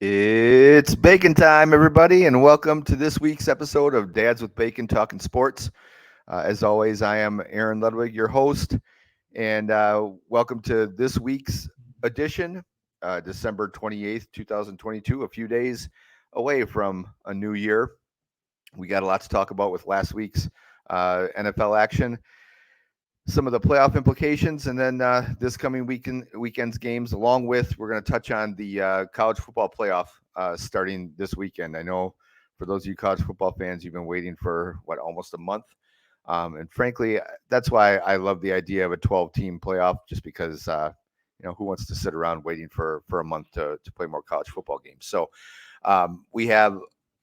It's bacon time, everybody, and welcome to this week's episode of Dads with Bacon Talking Sports. As always, I am Aaron Ludwig, your host, and welcome to this week's edition, December 28th, 2022, a few days away from a new year. We got a lot to talk about with last week's NFL action, some of the playoff implications, and then this coming weekend's games. Along with, we're going to touch on the college football playoff starting this weekend. I know for those of you college football fans, you've been waiting for almost a month, and frankly, that's why I love the idea of a 12-team playoff. Just because who wants to sit around waiting for a month to play more college football games? So we have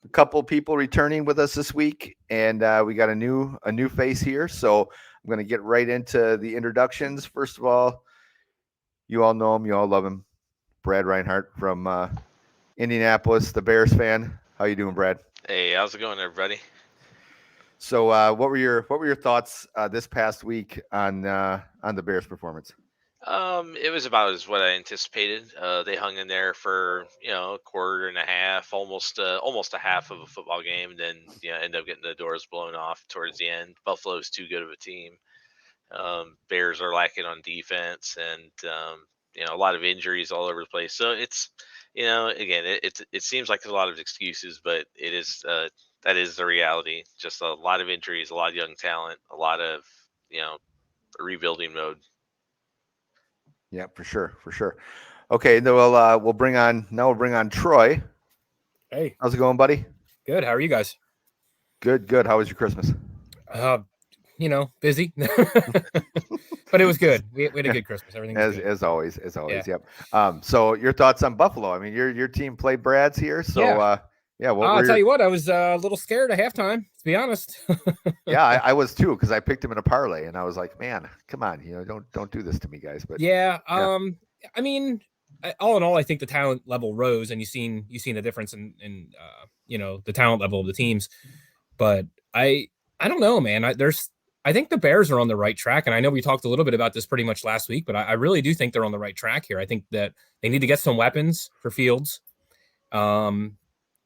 a couple people returning with us this week, and we got a new face here. So I'm going to get right into the introductions. First of all, you all know him, you all love him, Brad Reinhardt from Indianapolis, the Bears fan. How you doing, Brad? Hey, how's it going, everybody? So, what were your thoughts this past week on the Bears' performance? It was about as what I anticipated. They hung in there for a quarter and a half, almost a half of a football game. Then end up getting the doors blown off towards the end. Buffalo's too good of a team. Bears are lacking on defense, and a lot of injuries all over the place. So it's again, it seems like there's a lot of excuses, but it is that is the reality. Just a lot of injuries, a lot of young talent, a lot of rebuilding mode. Yeah, for sure. Okay, then we'll bring on Troy. Hey, how's it going, buddy? Good. How are you guys? Good. How was your Christmas? Busy, but it was good. We had a good Christmas. Everything was good. As always. Yeah. Yep. So your thoughts on Buffalo? I mean, your team played Brad's here, so yeah. I'll tell you what, I was a little scared at halftime, to be honest. Yeah, I was too, because I picked him in a parlay, and I was like, man, come on, don't do this to me, guys. But I mean, all in all, I think the talent level rose, and you've seen a difference in the talent level of the teams. But I don't know, man. I think the Bears are on the right track, and I know we talked a little bit about this pretty much last week, but I really do think they're on the right track here. I think that they need to get some weapons for Fields.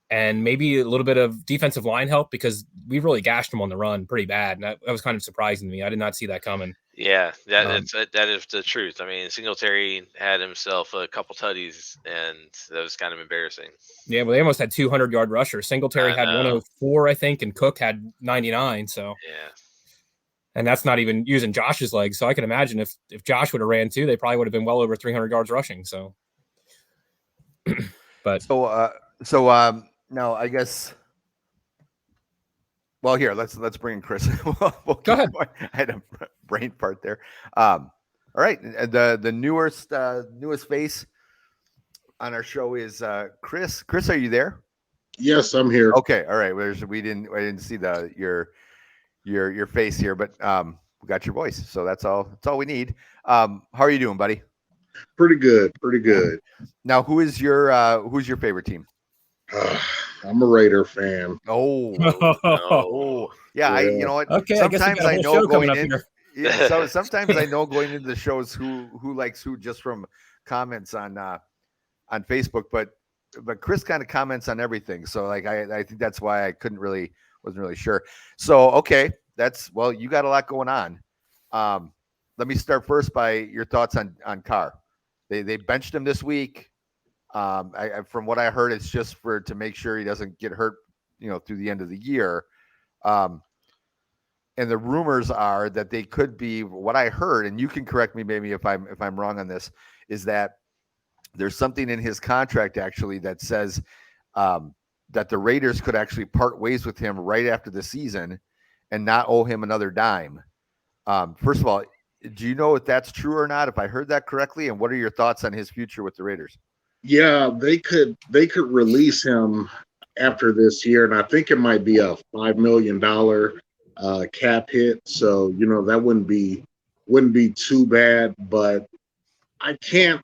And maybe a little bit of defensive line help, because we really gashed them on the run pretty bad. And that was kind of surprising to me. I did not see that coming. Yeah, that is the truth. I mean, Singletary had himself a couple tutties, and that was kind of embarrassing. Yeah, well, they almost had 200-yard rushers. Singletary had 104, I think, and Cook had 99. So yeah, and that's not even using Josh's legs. So I can imagine if Josh would have ran too, they probably would have been well over 300 yards rushing. So, but now I guess. Well, here let's bring in Chris. Go ahead. I had a brain fart there. All right, the newest face on our show is Chris. Chris, are you there? Yes, I'm here. Okay, all right. I didn't see your face here, but we got your voice, so that's all we need. How are you doing, buddy? Pretty good. Now, who's your favorite team? I'm a Raider fan. Oh, yeah. You know what? Okay, sometimes I know going in. Yeah, so sometimes I know going into the shows who likes who just from comments on Facebook, but Chris kind of comments on everything. So like I think that's why I wasn't really sure. So okay, you got a lot going on. Let me start first by your thoughts on Carr. They benched him this week. From what I heard, it's just to make sure he doesn't get hurt, through the end of the year. And the rumors are that they could be, what I heard, and you can correct me maybe if I'm wrong on this, is that there's something in his contract actually that says that the Raiders could actually part ways with him right after the season and not owe him another dime. First of all, do you know if that's true or not? If I heard that correctly, and what are your thoughts on his future with the Raiders? Yeah, they could release him after this year, and I think it might be a $5 million cap hit. So that wouldn't be too bad. But I can't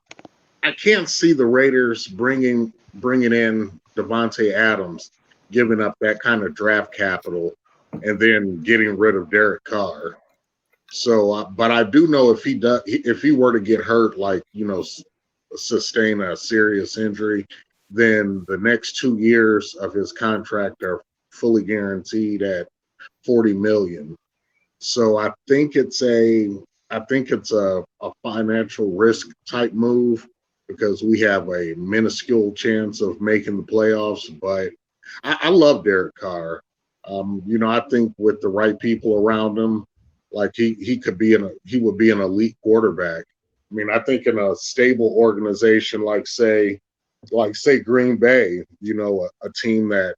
see the Raiders bringing in Devontae Adams, giving up that kind of draft capital, and then getting rid of Derek Carr. So, but I do know if he were to get hurt, like sustain a serious injury, then the next 2 years of his contract are fully guaranteed at 40 million. So I think it's a financial risk type move because we have a minuscule chance of making the playoffs. But I love Derek Carr. I think with the right people around him, like he could be he would be an elite quarterback. I mean, I think in a stable organization like say Green Bay, a team that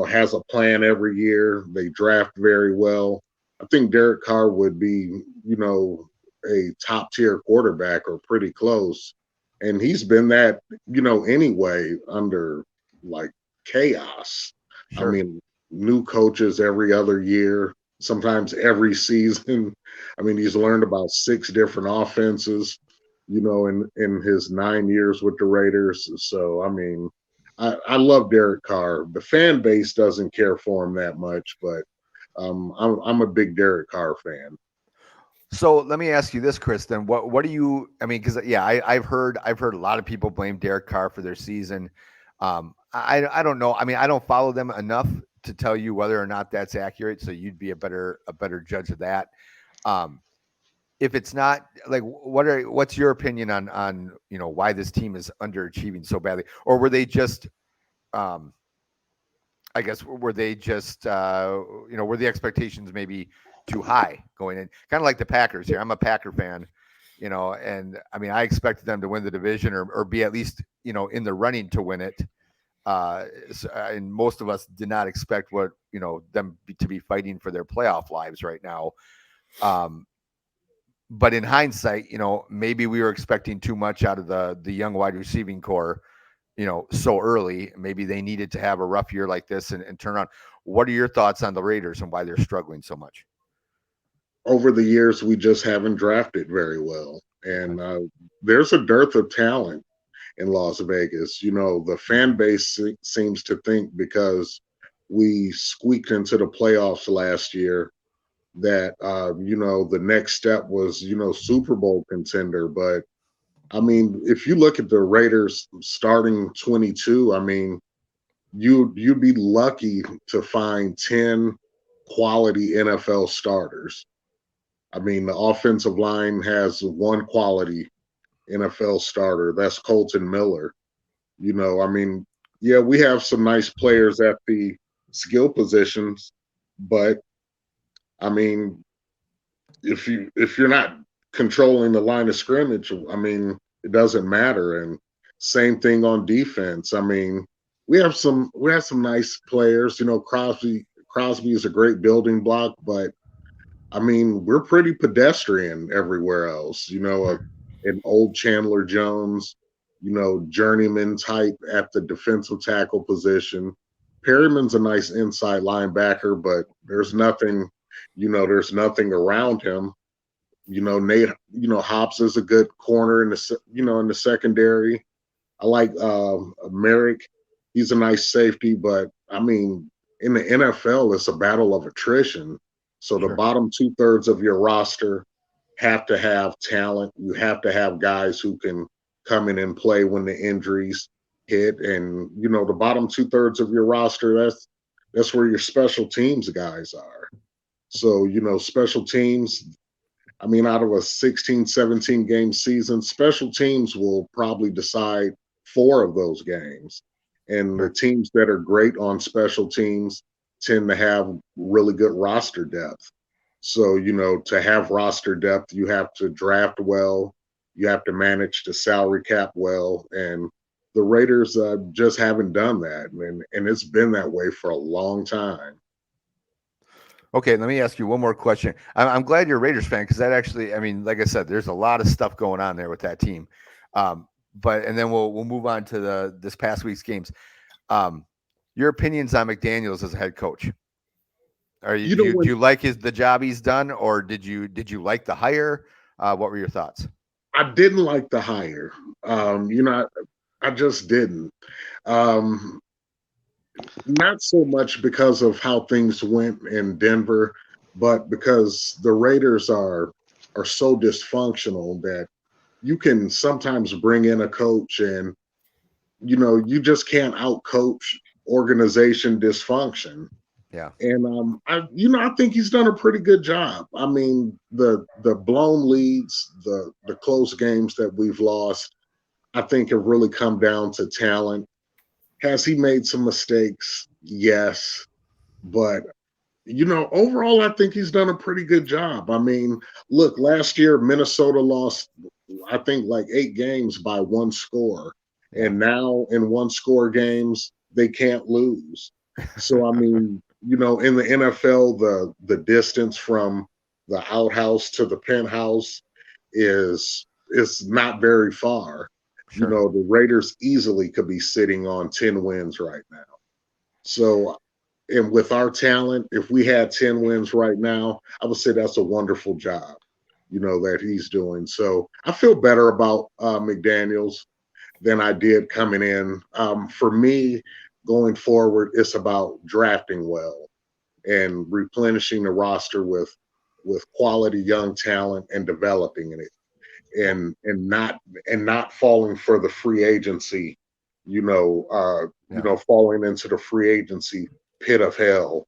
has a plan every year. They draft very well. I think Derek Carr would be, a top tier quarterback or pretty close. And he's been that, anyway, under like chaos. I Sure. mean, new coaches every other year, sometimes every season. I mean, he's learned about 6 different offenses, in his 9 years with the Raiders. So, I mean, I love Derek Carr. The fan base doesn't care for him that much, but I'm a big Derek Carr fan. So let me ask you this, Chris. Then what do you? I mean, because yeah, I've heard a lot of people blame Derek Carr for their season. I don't know. I mean, I don't follow them enough to tell you whether or not that's accurate. So you'd be a better judge of that. Um, if it's not, like, what's your opinion on why this team is underachieving so badly, or were they just um, I guess were they just were the expectations maybe too high going in? Kind of like the Packers here. I'm a Packer fan, and I mean I expected them to win the division or be at least in the running to win it. And most of us did not expect to be fighting for their playoff lives right now. Um, but in hindsight, maybe we were expecting too much out of the young wide receiving core so early. Maybe they needed to have a rough year like this and turn on. What are your thoughts on the Raiders and why they're struggling so much? Over the years, we just haven't drafted very well, Okay. and there's a dearth of talent in Las Vegas. The fan base seems to think because we squeaked into the playoffs last year that the next step was Super Bowl contender. But I mean, if you look at the Raiders starting 22, I mean, you'd be lucky to find 10 quality NFL starters. I mean, the offensive line has one quality NFL starter. That's Colton Miller. I mean, yeah, we have some nice players at the skill positions, but I mean, if you're not controlling the line of scrimmage, I mean, it doesn't matter. And same thing on defense. I mean, we have some nice players. Crosby is a great building block, but I mean, we're pretty pedestrian everywhere else. An old Chandler Jones, journeyman type at the defensive tackle position. Perryman's a nice inside linebacker, but there's nothing around him. Nate, Hops is a good corner in the secondary. I like Merrick. He's a nice safety, but I mean, in the NFL, it's a battle of attrition. So the Sure. bottom 2/3 of your roster have to have talent. You have to have guys who can come in and play when the injuries hit. And the bottom 2/3 of your roster, that's where your special teams guys are. So special teams, I mean, out of a 16, 17 game season, special teams will probably decide 4 of those games. And the Sure. teams that are great on special teams tend to have really good roster depth. So, to have roster depth, you have to draft well, you have to manage the salary cap well. And the Raiders just haven't done that. And it's been that way for a long time. Okay, let me ask you one more question. I'm glad you're a Raiders fan because that actually, I mean, like I said, there's a lot of stuff going on there with that team. But and then we'll move on to this past week's games. Um, your opinions on McDaniel's as a head coach? Are you You do know you do what? you like the job he's done, or did you like the hire? What were your thoughts? I didn't like the hire. I just didn't. Um, Not so much because of how things went in Denver, but because the Raiders are so dysfunctional that you can sometimes bring in a coach and you just can't outcoach organization dysfunction. Yeah. And I think he's done a pretty good job. I mean, the blown leads, the close games that we've lost, I think have really come down to talent. Has he made some mistakes? Yes, but overall, I think he's done a pretty good job. I mean, look, last year Minnesota lost, I think, like 8 games by one score, Yeah. and now in one score games they can't lose. So I mean, in the NFL, the distance from the outhouse to the penthouse is not very far. Sure. The Raiders easily could be sitting on 10 wins right now. So, and with our talent, if we had 10 wins right now, I would say that's a wonderful job, that he's doing. So I feel better about McDaniels than I did coming in. For me, going forward, it's about drafting well and replenishing the roster with quality young talent and developing it, and not falling for the free agency, falling into the free agency pit of hell,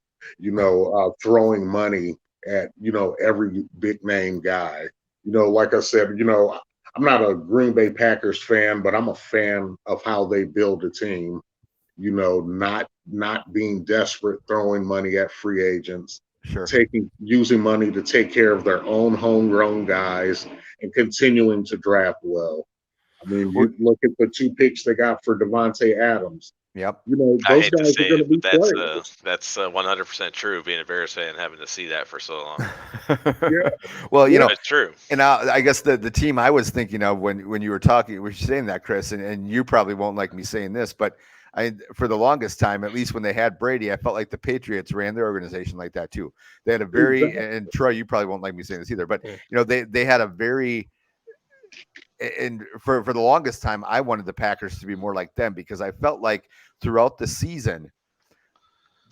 throwing money at every big name guy. Like I said, I'm not a Green Bay Packers fan, but I'm a fan of how they build a team. Not being desperate, throwing money at free agents, Sure. using money to take care of their own homegrown guys, and continuing to draft well. I mean, Well, you look at the 2 picks they got for Devontae Adams. yep. I Those hate to guys are say going it, to but be players. that's 100% true. Being a Bears fan, having to see that for so long, Yeah, Well, yeah, it's true. and I guess the team I was thinking of when you were talking, was saying that, Chris, and you probably won't like me saying this, but for the longest time, at least when they had Brady, I felt like the Patriots ran their organization like that too. They had a very, exactly. and Troy, you probably won't like me saying this either, but Yeah. they had a very, and for the longest time, I wanted the Packers to be more like them because I felt like throughout the season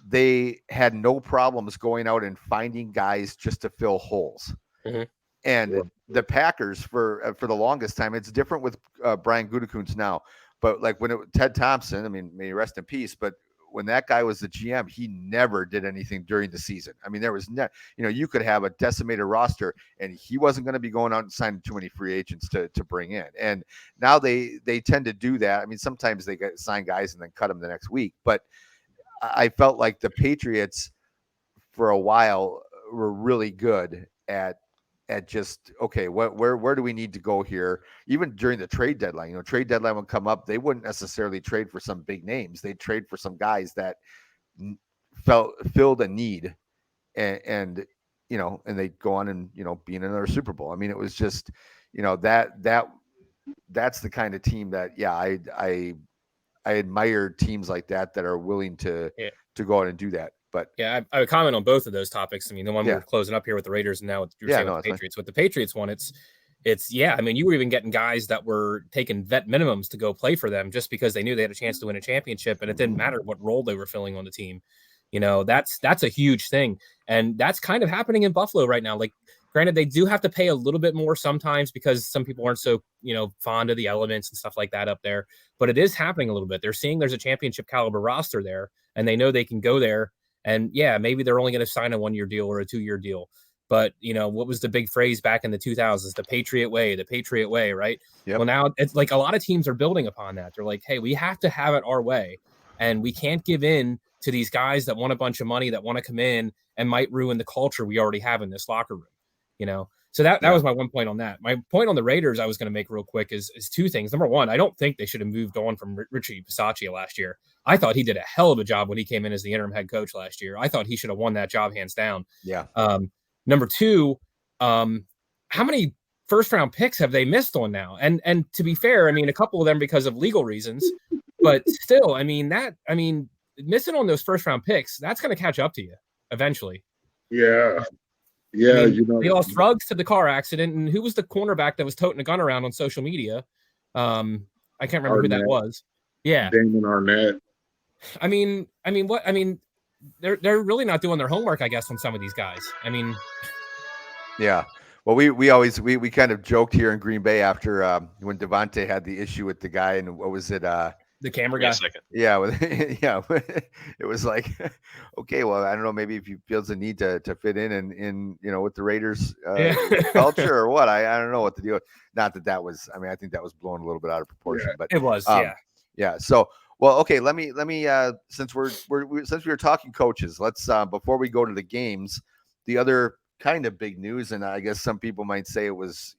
they had no problems going out and finding guys just to fill holes. Mhm. And Yeah. the Packers for the longest time, it's different with Brian Gutekunst now, but like when Ted Thompson, I mean, may he rest in peace, but when that guy was the GM, he never did anything during the season. I mean, there was you could have a decimated roster, and he wasn't going to be going out and signing too many free agents to bring in. And now they tend to do that. I mean, sometimes they sign guys and then cut them the next week, but I felt like the Patriots for a while were really good at just okay, where do we need to go here? Even during the trade deadline, trade deadline would come up, they wouldn't necessarily trade for some big names. They'd trade for some guys that filled a need, and and they'd go on and be in another Super Bowl. I mean, it was just that's the kind of team that I admire teams like that are willing to Yeah. go out and do that. But Yeah, I would comment on both of those topics. I mean, the one yeah, we're closing up here with the Raiders, and now what you were yeah, saying no, with that's the fine. Patriots. With the Patriots one, it's yeah. I mean, you were even getting guys that were taking vet minimums to go play for them just because they knew they had a chance to win a championship, and it didn't matter what role they were filling on the team. That's a huge thing, and that's kind of happening in Buffalo right now. Like, granted, they do have to pay a little bit more sometimes because some people aren't so fond of the elements and stuff like that up there. But it is happening a little bit. They're seeing there's a championship caliber roster there, and they know they can go there. And yeah, maybe they're only going to sign a 1-year deal or a 2-year deal. But what was the big phrase back in the 2000s? The Patriot way, right? Yep. Well, now it's like a lot of teams are building upon that. They're like, hey, we have to have it our way, and we can't give in to these guys that want a bunch of money that want to come in and might ruin the culture we already have in this locker room. So that Yeah. was my one point on that. My point on the Raiders I was going to make real quick is two things. Number one, I don't think they should have moved on from Richie Bisaccia last year. I thought he did a hell of a job when he came in as the interim head coach last year. I thought he should have won that job hands down. Yeah. Number two, how many first round picks have they missed on now? And to be fair, I mean, a couple of them because of legal reasons, but still, I mean, missing on those first round picks, that's going to catch up to you eventually. Yeah. Yeah, I mean, they lost Ruggs to the car accident, and who was the cornerback that was toting a gun around on social media? I can't remember who that was. Yeah, Damon Arnett. I mean, what? I mean, they're really not doing their homework, I guess, on some of these guys. I mean, yeah. Well, we always kind of joked here in Green Bay after when Devontae had the issue with the guy, and what was it? The camera Give me a guy. second. Yeah, yeah, it was like, okay, well, I don't know, maybe if he feels the need to fit in with the Raiders Yeah. culture or what, I don't know what to do. Not that was, I mean, I think that was blown a little bit out of proportion, but It was, yeah. So, well, okay, let me since since we were talking coaches, let's before we go to the games, the other kind of big news, and I guess some people might say it was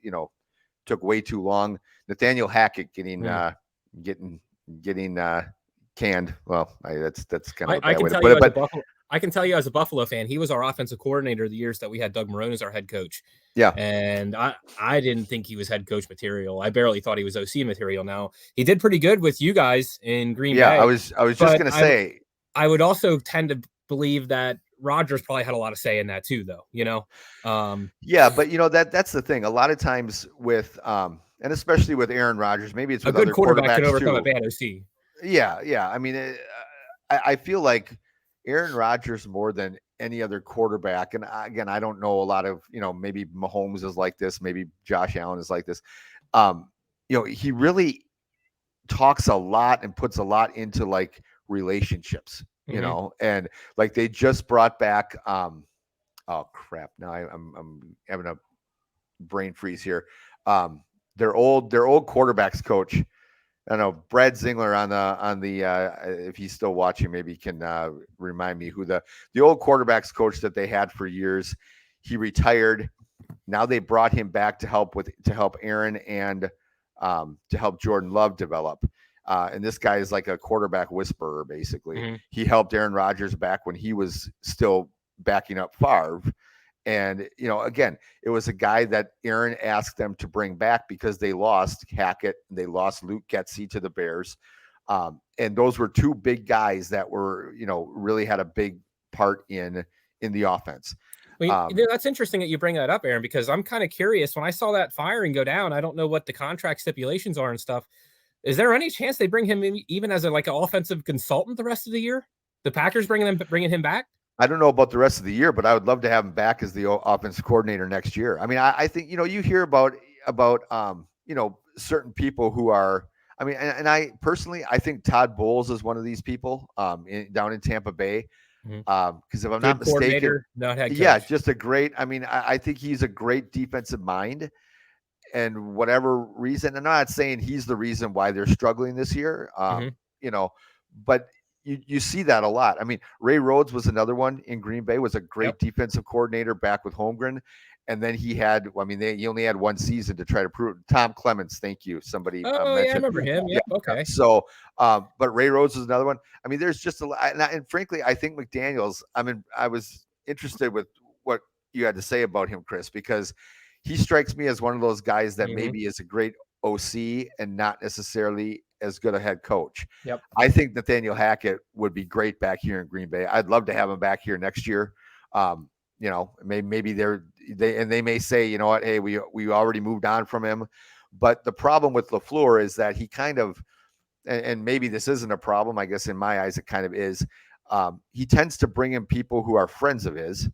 took way too long. Nathaniel Hackett getting canned. Well, that's kind of a I bad can way to tell put you it, as a but Buffalo. I can tell you as a Buffalo fan, he was our offensive coordinator the years that we had Doug Marrone as our head coach. yeah, And I didn't think he was head coach material. I barely thought he was OC material. Now he did pretty good with you guys in Green yeah. Bay. I was just But gonna say, I would also tend to believe that Rodgers probably had a lot of say in that too, though. yeah, but that's the thing. A lot of times with and especially with Aaron Rodgers, maybe it's A with good other quarterback can quarterbacks overcome a too. bad OC. Yeah. I mean, I feel like Aaron Rodgers more than any other quarterback. And again, I don't know a lot of, maybe Mahomes is like this, maybe Josh Allen is like this. He really talks a lot and puts a lot into like relationships, and like they just brought back, oh crap. Now I'm having a brain freeze here. Their old quarterbacks coach. I don't know Brad Zingler on the if he's still watching, maybe he can remind me who the old quarterbacks coach that they had for years. He retired. Now they brought him back to help Aaron and to help Jordan Love develop. And this guy is like a quarterback whisperer, basically. He helped Aaron Rodgers back when he was still backing up Favre. And, again, it was a guy that Aaron asked them to bring back because they lost Hackett. They lost Luke Getsy to the Bears. And those were two big guys that were, really had a big part in the offense. Well, that's interesting that you bring that up, Aaron, because I'm kind of curious. When I saw that firing go down, I don't know what the contract stipulations are and stuff. Is there any chance they bring him in even as an offensive consultant the rest of the year? The Packers bringing him back? I don't know about the rest of the year, but I would love to have him back as the offensive coordinator next year. I mean, I think you hear about certain people who are. I mean, and I personally, I think Todd Bowles is one of these people down in Tampa Bay. Because if I'm not mistaken, not head coach. Yeah, just a great. I mean, I think he's a great defensive mind, and whatever reason, I'm not saying he's the reason why they're struggling this year. But you see that a lot. I mean, Ray Rhodes was another one in Green Bay, was a great defensive coordinator back with Holmgren. And then he only had one season to try to prove. Tom Clements, thank you. Somebody mentioned. Yeah, I remember him. Yep, okay. So, but Ray Rhodes is another one. I mean, there's just a lot. And frankly, I think McDaniels, I was interested with what you had to say about him, Chris, because he strikes me as one of those guys that maybe is a great OC and not necessarily as good a head coach. Yep. I think Nathaniel Hackett would be great back here in Green Bay. I'd love to have him back here next year. Maybe they may say, you know what, hey, we already moved on from him. But the problem with LaFleur is that he kind of, and maybe this isn't a problem, I guess in my eyes it kind of is. He tends to bring in people who are friends of his,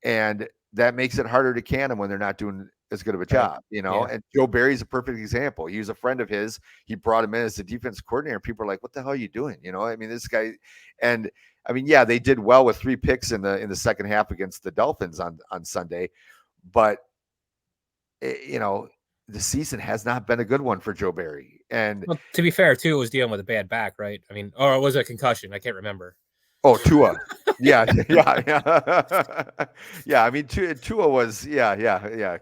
and that makes it harder to can him when they're not doing as good of a job, And Joe Barry's a perfect example. He was a friend of his. He brought him in as the defense coordinator. People are like, what the hell are you doing? I mean, this guy, and I mean, yeah, they did well with 3 picks in the second half against the Dolphins on Sunday, but the season has not been a good one for Joe Barry. And to be fair, too, it was dealing with a bad back, right? I mean, or was it a concussion? I can't remember. Oh, Tua. Yeah. Yeah. I mean, Tua was,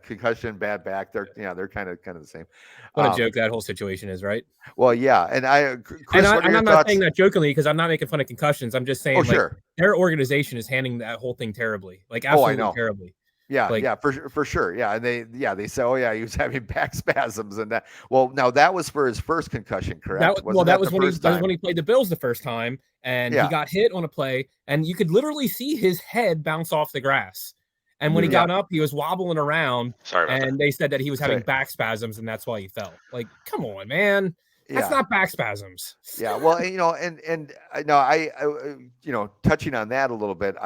concussion, bad back. They're kind of the same. What a joke that whole situation is, right? Well, yeah. And Chris, what are your I'm thoughts? Not saying that jokingly because I'm not making fun of concussions. I'm just saying, sure. Their organization is handling that whole thing terribly, absolutely terribly. Yeah, for sure. Yeah, and they say, oh yeah, he was having back spasms and that. Well, now that was for his first concussion, correct? That was when he played the Bills the first time, and he got hit on a play, and you could literally see his head bounce off the grass. And when he got up, he was wobbling around. Sorry about that. They said that he was having back spasms, and that's why he fell. Like, come on, man. That's Yeah. not back spasms. Yeah, well, and I know touching on that a little bit,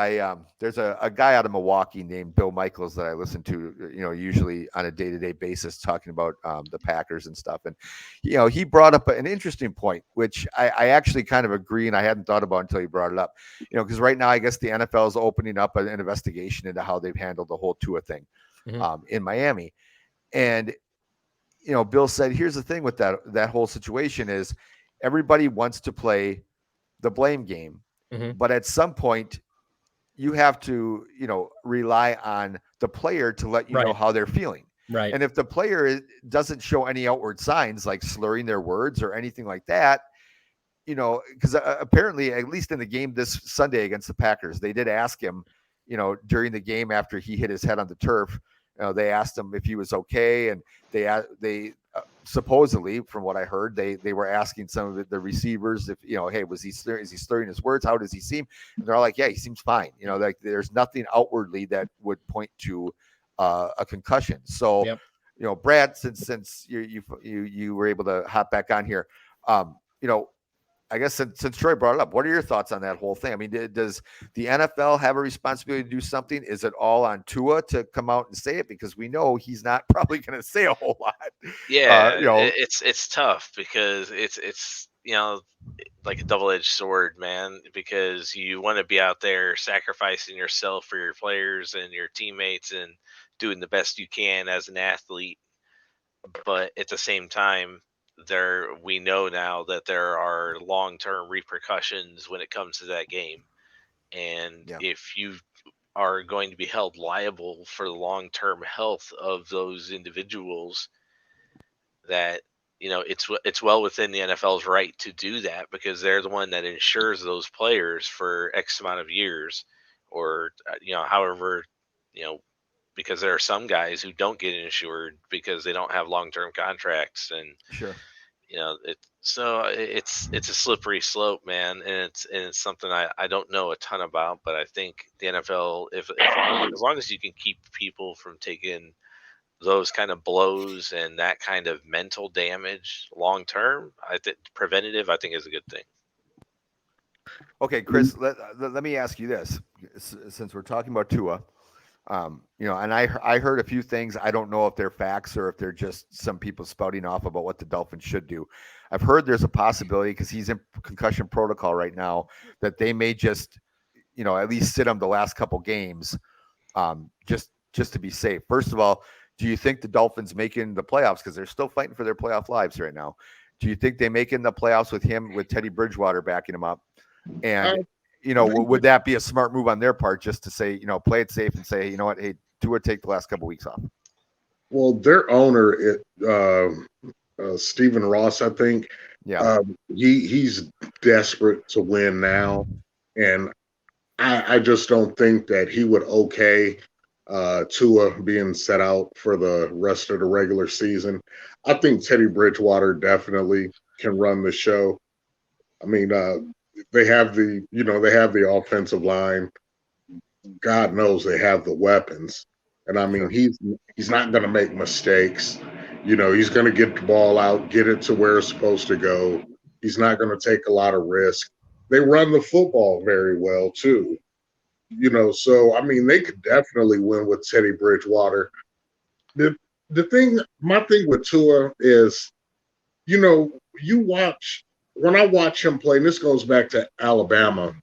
there's a guy out of Milwaukee named Bill Michaels that I listen to, usually on a day-to-day basis, talking about the Packers and stuff, and he brought up an interesting point, which I actually kind of agree, and I hadn't thought about until he brought it up, because right now I guess the NFL is opening up an investigation into how they've handled the whole Tua thing in Miami, and Bill said, here's the thing with that whole situation is everybody wants to play the blame game, but at some point you have to, rely on the player to let you know Right. how they're feeling. Right. And if the player doesn't show any outward signs like slurring their words or anything like that, because apparently, at least in the game this Sunday against the Packers, they did ask him, during the game after he hit his head on the turf, they asked him if he was okay, and they supposedly, from what I heard, they were asking some of the receivers if hey, is he slurring his words? How does he seem? And they're all like, yeah, he seems fine. Like there's nothing outwardly that would point to a concussion. So, Yep. Brad, since you were able to hop back on here, I guess since Troy brought it up, what are your thoughts on that whole thing? I mean, does the NFL have a responsibility to do something? Is it all on Tua to come out and say it? Because we know he's not probably going to say a whole lot. Yeah, it's tough because it's like a double-edged sword, man, because you want to be out there sacrificing yourself for your players and your teammates and doing the best you can as an athlete, but at the same time we know now that there are long-term repercussions when it comes to that game. And Yeah, if you are going to be held liable for the long-term health of those individuals, that it's well within the NFL's right to do that because they're the one that insures those players for X amount of years, or however, you know, because there are some guys who don't get insured because they don't have long-term contracts, and sure. it's a slippery slope, man, and it's something I don't know a ton about, but I think the NFL, if long as you can keep people from taking those kind of blows and that kind of mental damage long term, I think preventative, I think, is a good thing. Okay, Chris, let me ask you this, since we're talking about Tua. And I heard a few things. I don't know if they're facts or if they're just some people spouting off about what the Dolphins should do. I've heard there's a possibility because he's in concussion protocol right now that they may just, at least sit him the last couple games, just to be safe. First of all, do you think the Dolphins making the playoffs because they're still fighting for their playoff lives right now? Do you think they make in the playoffs with him with Teddy Bridgewater backing him up? And would that be a smart move on their part just to say, play it safe and say, you know what, hey, Tua, take the last couple of weeks off? Well, their owner, Stephen Ross, I think, Yeah, he's desperate to win now, and I just don't think that he would okay Tua being set out for the rest of the regular season. I think Teddy Bridgewater definitely can run the show. I mean, they have the offensive line. God knows they have the weapons. And I mean, sure. he's not going to make mistakes. He's going to get the ball out, get it to where it's supposed to go. He's not going to take a lot of risk. They run the football very well too. So I mean, they could definitely win with Teddy Bridgewater. My thing with Tua is, you watch when I watch him play, and this goes back to Alabama.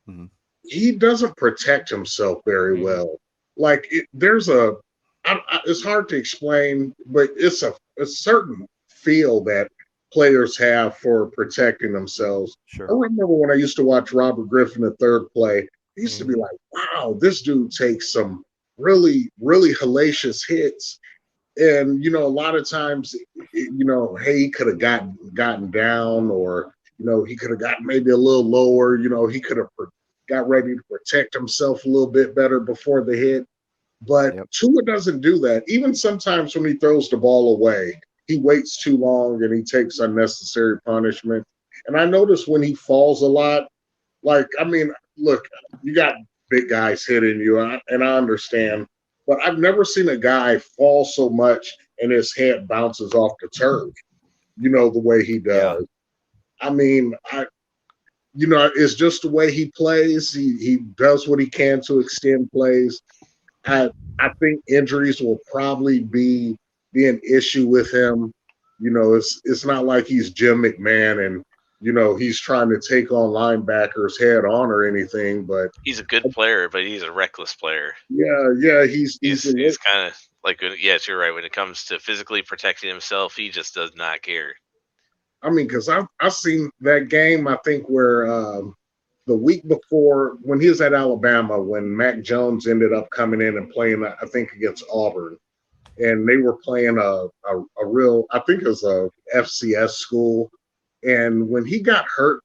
Mm-hmm. He doesn't protect himself very well. Like it's hard to explain, but it's a certain feel that players have for protecting themselves. Sure. I remember when I used to watch Robert Griffin the third play, I used to be like, wow, this dude takes some really, really hellacious hits. And a lot of times, hey, he could have gotten down, or he could have gotten maybe a little lower. He could have got ready to protect himself a little bit better before the hit. But Yep. Tua doesn't do that. Even sometimes when he throws the ball away, he waits too long and he takes unnecessary punishment. And I notice when he falls a lot, like, I mean, look, you got big guys hitting you, and I understand, but I've never seen a guy fall so much and his head bounces off the turf. the way he does. I mean, it's just the way he plays. He does what he can to extend plays. I I think injuries will probably be an issue with him. It's not like he's Jim McMahon and he's trying to take on linebackers head on or anything. But He's a good player, but he's a reckless player. yeah, he's He's kind of like, yes, you're right. When it comes to physically protecting himself, he just does not care. I mean, because I've seen that game. I think where the week before when he was at Alabama, when Mac Jones ended up coming in and playing, I think against Auburn, and they were playing a real, I think it was a FCS school, and when he got hurt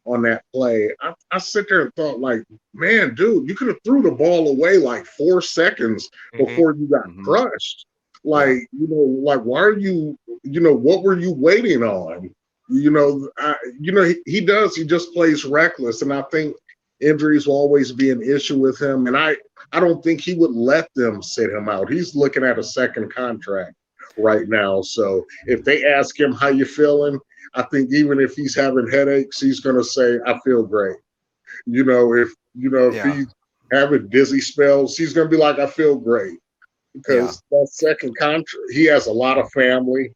on that play, I sit there and thought, like, man, dude, you could have threw the ball away like 4 seconds before you got crushed. Like, like, why are you, what were you waiting on? He does, he just plays reckless. And I think injuries will always be an issue with him. And I don't think he would let them sit him out. He's looking at a second contract right now. So if they ask him how you feeling, I think even if he's having headaches, he's going to say, "I feel great." If he's having dizzy spells, he's going to be like, "I feel great," because that second contract, he has a lot of family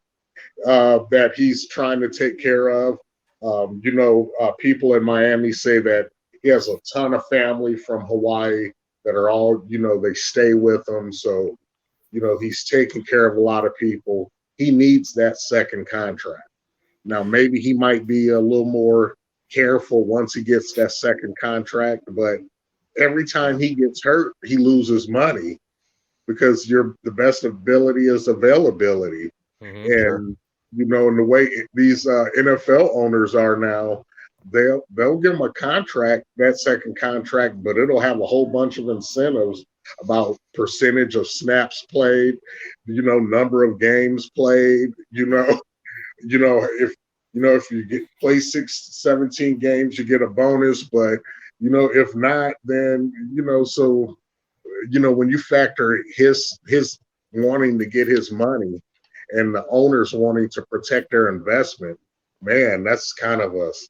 that he's trying to take care of. People in Miami say that he has a ton of family from Hawaii that are all, they stay with him. So, he's taking care of a lot of people. He needs that second contract. Now, maybe he might be a little more careful once he gets that second contract, but every time he gets hurt, he loses money because the best ability is availability. And, in the way these NFL owners are now, they'll give him a contract, that second contract, but it'll have a whole bunch of incentives about percentage of snaps played, number of games played, if you play 17 games, you get a bonus, but if not, then so when you factor his wanting to get his money and the owners wanting to protect their investment, man, that's kind of that's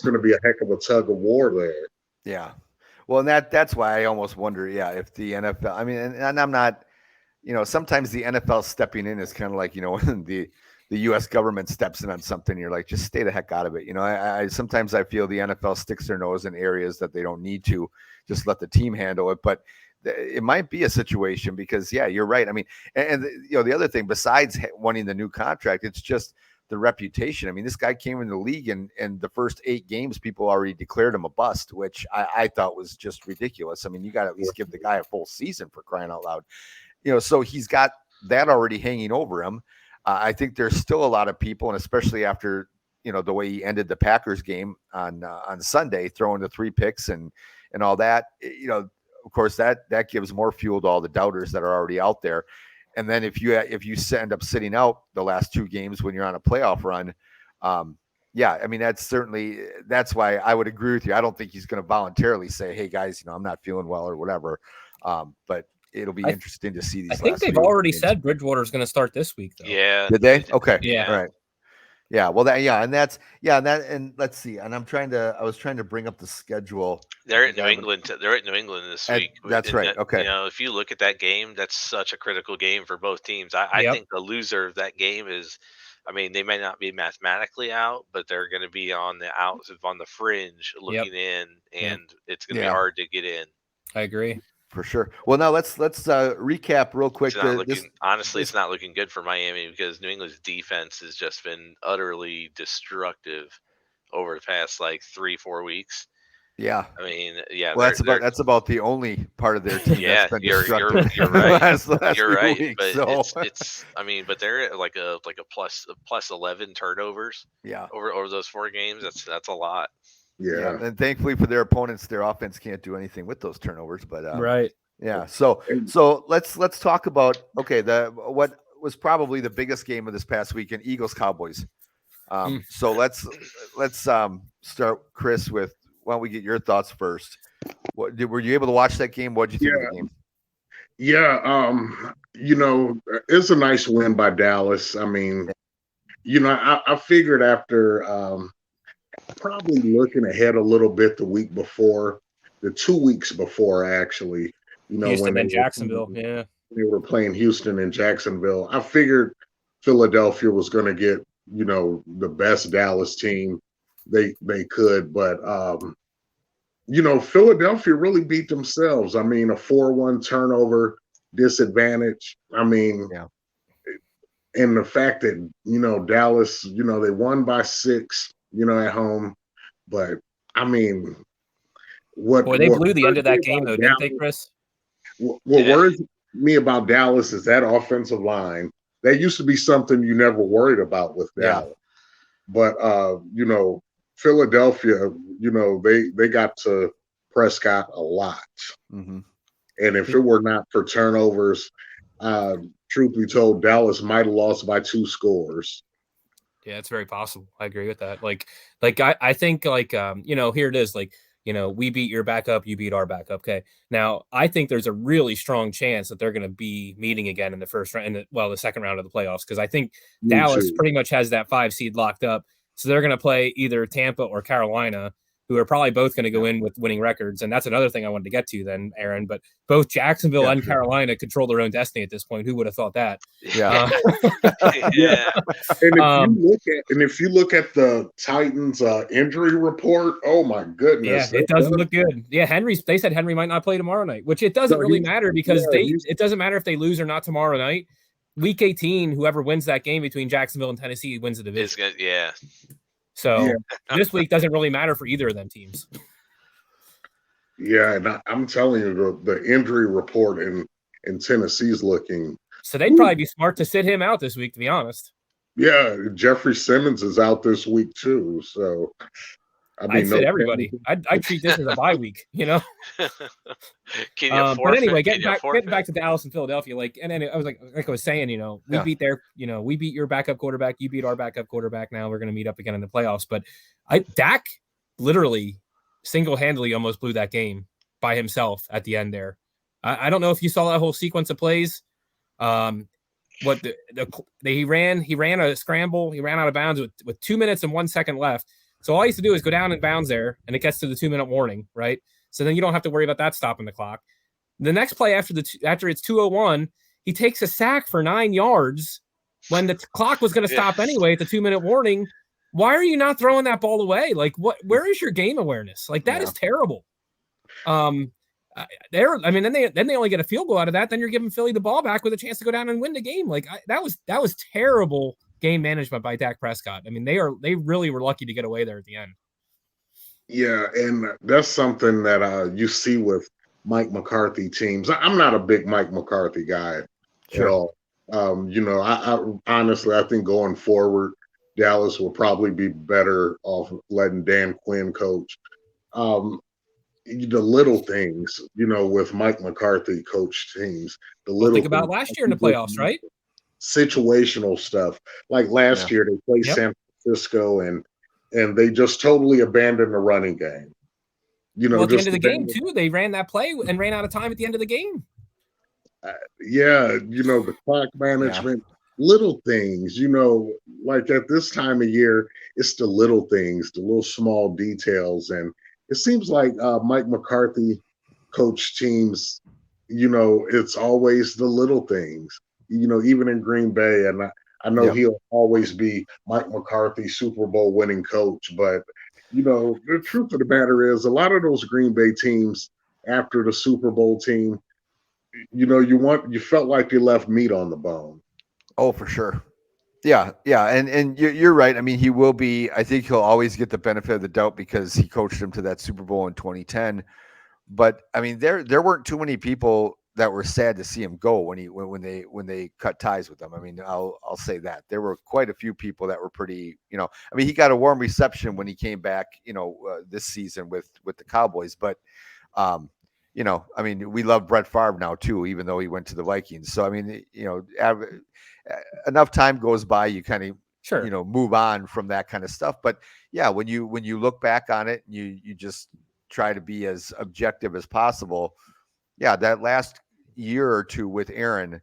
going to be a heck of a tug of war there. Yeah. Well, and that's why I almost wonder, if the NFL, I mean, and I'm not, sometimes the NFL stepping in is kind of like, when the U.S. government steps in on something, you're like, just stay the heck out of it. I sometimes I feel the NFL sticks their nose in areas that they don't need to, just let the team handle it. But it might be a situation because, you're right. I mean, and the other thing besides wanting the new contract, it's just the reputation. I mean, this guy came in the league and the first 8 games, people already declared him a bust, which I thought was just ridiculous. I mean, you got to at least give the guy a full season, for crying out loud. So he's got that already hanging over him. I think there's still a lot of people, and especially after the way he ended the Packers game on Sunday, throwing the 3 picks and all that. Of course, that gives more fuel to all the doubters that are already out there. And then if you end up sitting out the last 2 games when you're on a playoff run, I mean that's why I would agree with you. I don't think he's going to voluntarily say, "Hey guys, I'm not feeling well" or whatever. But it'll be interesting to see these. I think they've already said Bridgewater's going to start this week, though. Yeah. Did they? Okay. Yeah. All right. Yeah. Well, and let's see. And I was trying to bring up the schedule. They're at New England. They're at New England this week. That's right. Okay. If you look at that game, that's such a critical game for both teams. I think the loser of that game is, I mean, they may not be mathematically out, but they're going to be on the fringe looking in, and it's going to be hard to get in. I agree. For sure. Well, now let's recap real quick. It's not looking good for Miami because New England's defense has just been utterly destructive over the past 3-4 weeks. Yeah. I mean, well, that's about the only part of their team that's been destructive. You're right. last you're right. Weeks, but so. it's I mean, but they're at like a plus 11 turnovers. Yeah. Over those 4 games, that's a lot. Yeah. And thankfully for their opponents, their offense can't do anything with those turnovers. But right. Yeah. So let's talk about what was probably the biggest game of this past weekend, Eagles Cowboys. So let's start, Chris, with why don't we get your thoughts first? Were you able to watch that game? What did you think of the game? Yeah, it's a nice win by Dallas. I mean, I figured after probably looking ahead a little bit the 2 weeks before actually, when Houston and Jacksonville. Yeah. they were playing Houston and Jacksonville, I figured Philadelphia was going to get, the best Dallas team they could, but Philadelphia really beat themselves. I mean, a 4-1 turnover disadvantage. I mean, Yeah. and the fact that, Dallas, they won by 6, at home. But I mean, what Boy, they what blew the end worries of me that game, about though, didn't they, Dallas, Chris? what Yeah. worries me about Dallas is that offensive line. That used to be something you never worried about with Yeah. Dallas. But Philadelphia, they got to Prescott a lot. Mm-hmm. And if it were not for turnovers, uh, truth be told, Dallas might have lost by 2 scores. Yeah, it's very possible. I agree with that. I think here it is. We beat your backup, you beat our backup. Okay. Now I think there's a really strong chance that they're going to be meeting again in the first round, the second round of the playoffs. Cause I think Me Dallas too. pretty much has that 5 seed locked up. So they're going to play either Tampa or Carolina, who are probably both going to go in with winning records. And that's another thing I wanted to get to then, Aaron, but both Jacksonville Yeah, and sure. Carolina control their own destiny at this point. Who would have thought that? Yeah. Yeah. Yeah. And if you look at the Titans injury report, oh my Yeah, goodness. it doesn't look good. Yeah, they said Henry might not play tomorrow night, which it doesn't No, really matter because he's it doesn't matter if they lose or not tomorrow night. Week 18, whoever wins that game between Jacksonville and Tennessee wins the It's division. good. Yeah. So yeah, this week doesn't really matter for either of them teams. yeah, and I'm telling you, the injury report in Tennessee's looking. So they'd probably be smart to sit him out this week, to be honest. Yeah, Jeffrey Simmons is out this week too. So I I'd mean, sit no. Everybody. I'd treat this as a bye week, Can you But anyway, Can you forfeit? getting back to Dallas and Philadelphia, and then I was like I was saying, we beat we beat your backup quarterback, you beat our backup quarterback. Now we're going to meet up again in the playoffs. But Dak literally single-handedly almost blew that game by himself at the end there. I don't know if you saw that whole sequence of plays. He ran a scramble, he ran out of bounds with 2 minutes and 1 second left. So all he has to do is go down in bounds there, and it gets to the 2-minute warning, right? So then you don't have to worry about that stopping the clock. The next play after it's 2:01, he takes a sack for 9 yards when the clock was going to stop anyway at the 2-minute warning. Why are you not throwing that ball away? Like, where is your game awareness? Like, that is terrible. Then they only get a field goal out of that. Then you're giving Philly the ball back with a chance to go down and win the game. Like, that was terrible game management by Dak Prescott. I mean, they really were lucky to get away there at the end. Yeah, and that's something that you see with Mike McCarthy teams. I'm not a big Mike McCarthy guy at all. I honestly, I think going forward, Dallas will probably be better off letting Dan Quinn coach. The little things, with Mike McCarthy coach teams, the little think about things, last year in the playoffs, right? Situational stuff. Like last year, they played San Francisco and they just totally abandoned the running game. At the end of the game too, they ran that play and ran out of time at the end of the game. The clock management, little things, like at this time of year, it's the little things, the little small details. And it seems like Mike McCarthy coach teams, it's always the little things, even in Green Bay. And I know he'll always be Mike McCarthy, Super Bowl winning coach. But, the truth of the matter is a lot of those Green Bay teams after the Super Bowl team, you felt like they left meat on the bone. Oh, for sure. Yeah. And you're right. I mean, I think he'll always get the benefit of the doubt because he coached him to that Super Bowl in 2010. But I mean, there weren't too many people that were sad to see him go when they cut ties with him. I mean, I'll say that there were quite a few people that were pretty, I mean, he got a warm reception when he came back, this season with the Cowboys, but I mean, we love Brett Favre now too, even though he went to the Vikings. So I mean, enough time goes by, you kind of move on from that kind of stuff. But yeah, when you look back on it, you just try to be as objective as possible. Yeah, that last year or two with Aaron,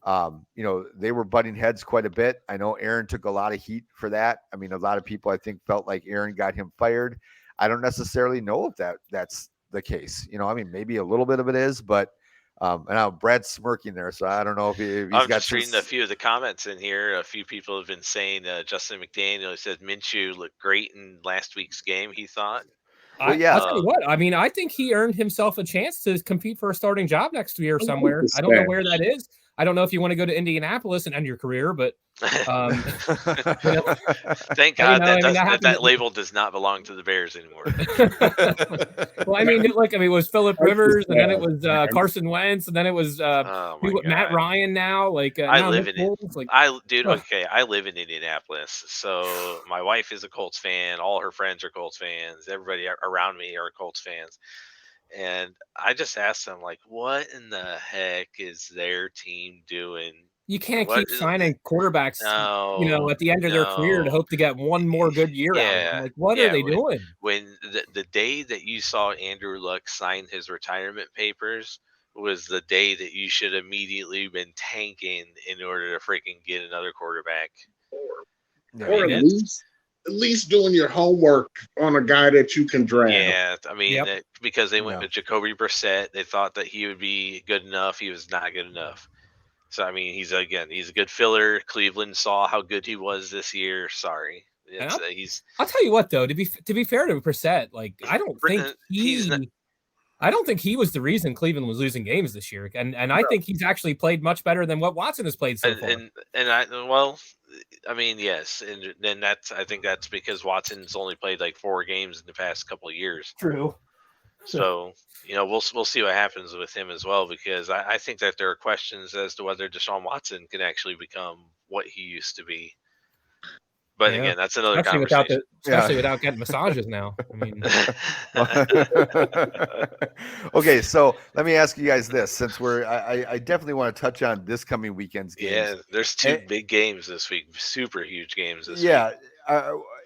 they were butting heads quite a bit. I know Aaron took a lot of heat for that. I mean, a lot of people I think felt like Aaron got him fired. I don't necessarily know if that's the case. I mean, maybe a little bit of it is, but and now Brad's smirking there, so I don't know if he's I'm got just some. reading a few of the comments in here. A few people have been saying Justin McDaniel said Minshew looked great in last week's game. He thought. Well, yeah. I'll tell you what. I mean, I think he earned himself a chance to compete for a starting job next year somewhere. I don't know where that is. I don't know if you want to go to Indianapolis and end your career, but thank God that label does not belong to the Bears anymore. Well, I mean, it was Phillip Rivers, and then it was Carson Wentz, and then it was Matt Ryan. Now, I now live in Foles, it. Okay, I live in Indianapolis, so my wife is a Colts fan. All her friends are Colts fans. Everybody around me are Colts fans. And I just asked them, like, what in the heck is their team doing? You can't keep signing quarterbacks, at the end of their career to hope to get one more good year out of them. Like, what are they doing? When the day that you saw Andrew Luck sign his retirement papers was the day that you should immediately been tanking in order to freaking get another quarterback. Or at least doing your homework on a guy that you can draft. Yeah, I mean, because they went with Jacoby Brissett, they thought that he would be good enough. He was not good enough. So I mean, he's a good filler. Cleveland saw how good he was this year. Sorry, I'll tell you what, though. To be fair to Brissett, I don't think he was the reason Cleveland was losing games this year, and I think he's actually played much better than what Watson has played so far. I mean, yes, and then I think that's because Watson's only played like 4 games in the past couple of years. True. So we'll see what happens with him as well, because I think that there are questions as to whether Deshaun Watson can actually become what he used to be. But again, that's another conversation. Especially without getting massages now. I mean, okay, so let me ask you guys this, since I definitely want to touch on this coming weekend's games. Yeah, there's 2 big games this week, super huge games this week. Yeah.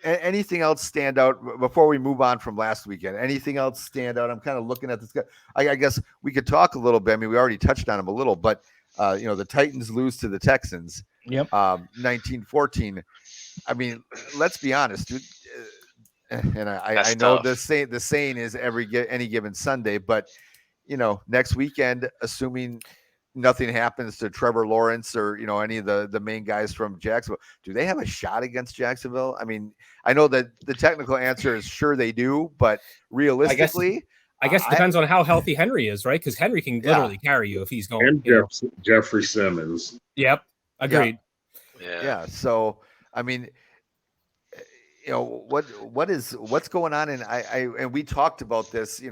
Anything else stand out before we move on from last weekend? Anything else stand out? I'm kind of looking at this guy. I guess we could talk a little bit. I mean, we already touched on him a little, but the Titans lose to the Texans. Yep. 19-14. I mean, let's be honest, dude. And I know the saying is any given Sunday, but next weekend, assuming nothing happens to Trevor Lawrence or any of the main guys from Jacksonville, do they have a shot against Jacksonville? I mean, I know that the technical answer is sure they do, but realistically, I guess it depends on how healthy Henry is, right? Because Henry can literally carry you if he's going. And Jeffrey Simmons. Yep, agreed. Yeah. So I mean, what's going on? And we talked about this,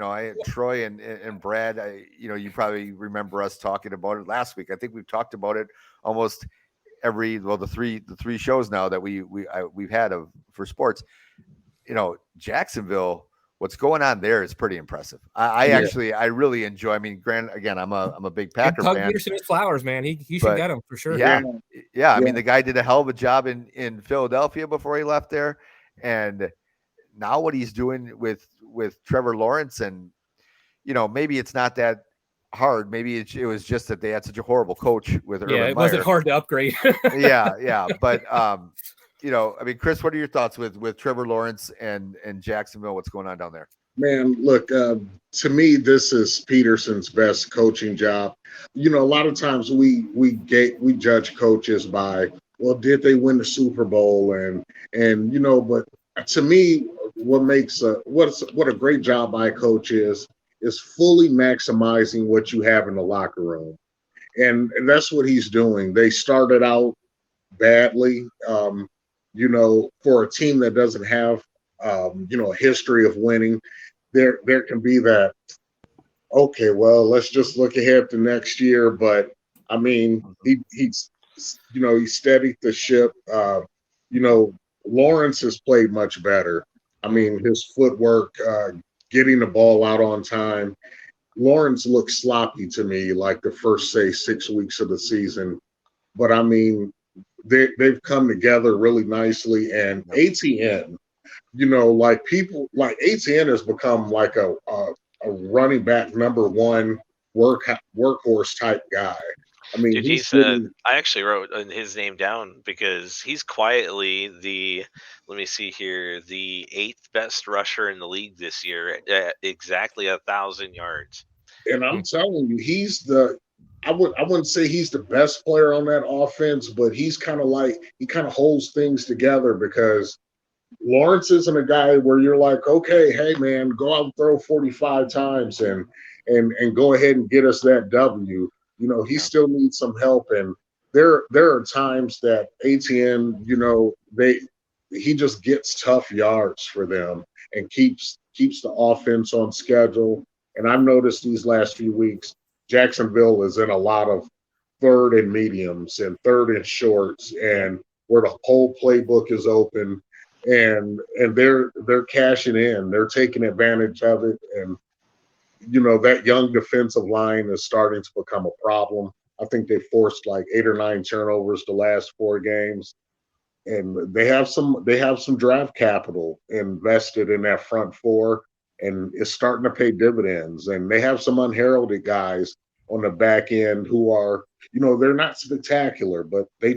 Troy and Brad, you probably remember us talking about it last week. I think we've talked about it almost the three shows now that we've had for sports. Jacksonville, what's going on there is pretty impressive. I really enjoy. I mean, again, I'm a big Packer fan. Peterson his flowers, man. He should get him for sure. Yeah. I mean, the guy did a hell of a job in Philadelphia before he left there, and now what he's doing with Trevor Lawrence, and maybe it's not that hard. Maybe it was just that they had such a horrible coach with Urban Meyer. It wasn't hard to upgrade. yeah, but I mean, Chris, what are your thoughts with Trevor Lawrence and Jacksonville? What's going on down there? Man, look, to me, this is Peterson's best coaching job. A lot of times we judge coaches by, well, did they win the Super Bowl? And but to me, what makes what a great job by a coach is fully maximizing what you have in the locker room. And that's what he's doing. They started out badly, for a team that doesn't have, a history of winning. There can be that, okay, well, let's just look ahead to next year. But I mean, he steadied the ship. Lawrence has played much better. I mean, his footwork, getting the ball out on time. Lawrence looks sloppy to me, like the first, say, 6 weeks of the season. But I mean, they've come together really nicely. And ATN, like Etienne has become like a running back number one workhorse type guy. I mean, Dude, he's he's getting, I actually wrote his name down because he's quietly the let me see here, the eighth best rusher in the league this year at exactly 1,000 yards. and I'm telling you, I wouldn't say he's the best player on that offense, but he's kind of like he kind of holds things together because Lawrence isn't a guy where you're like, okay, hey man, go out and throw 45 times and go ahead and get us that W. You know, he Yeah. still needs some help, and there are times that ATN, you know, he just gets tough yards for them and keeps the offense on schedule. And I've noticed these last few weeks, Jacksonville is in a lot of third and mediums and third and shorts, and where the whole playbook is open, and they're cashing in, they're taking advantage of it, and you know that young defensive line is starting to become a problem. I think they forced like 8 or 9 turnovers the last 4 games, and they have some draft capital invested in that front four, and it's starting to pay dividends. And they have some unheralded guys on the back end who are, you know, they're not spectacular, but they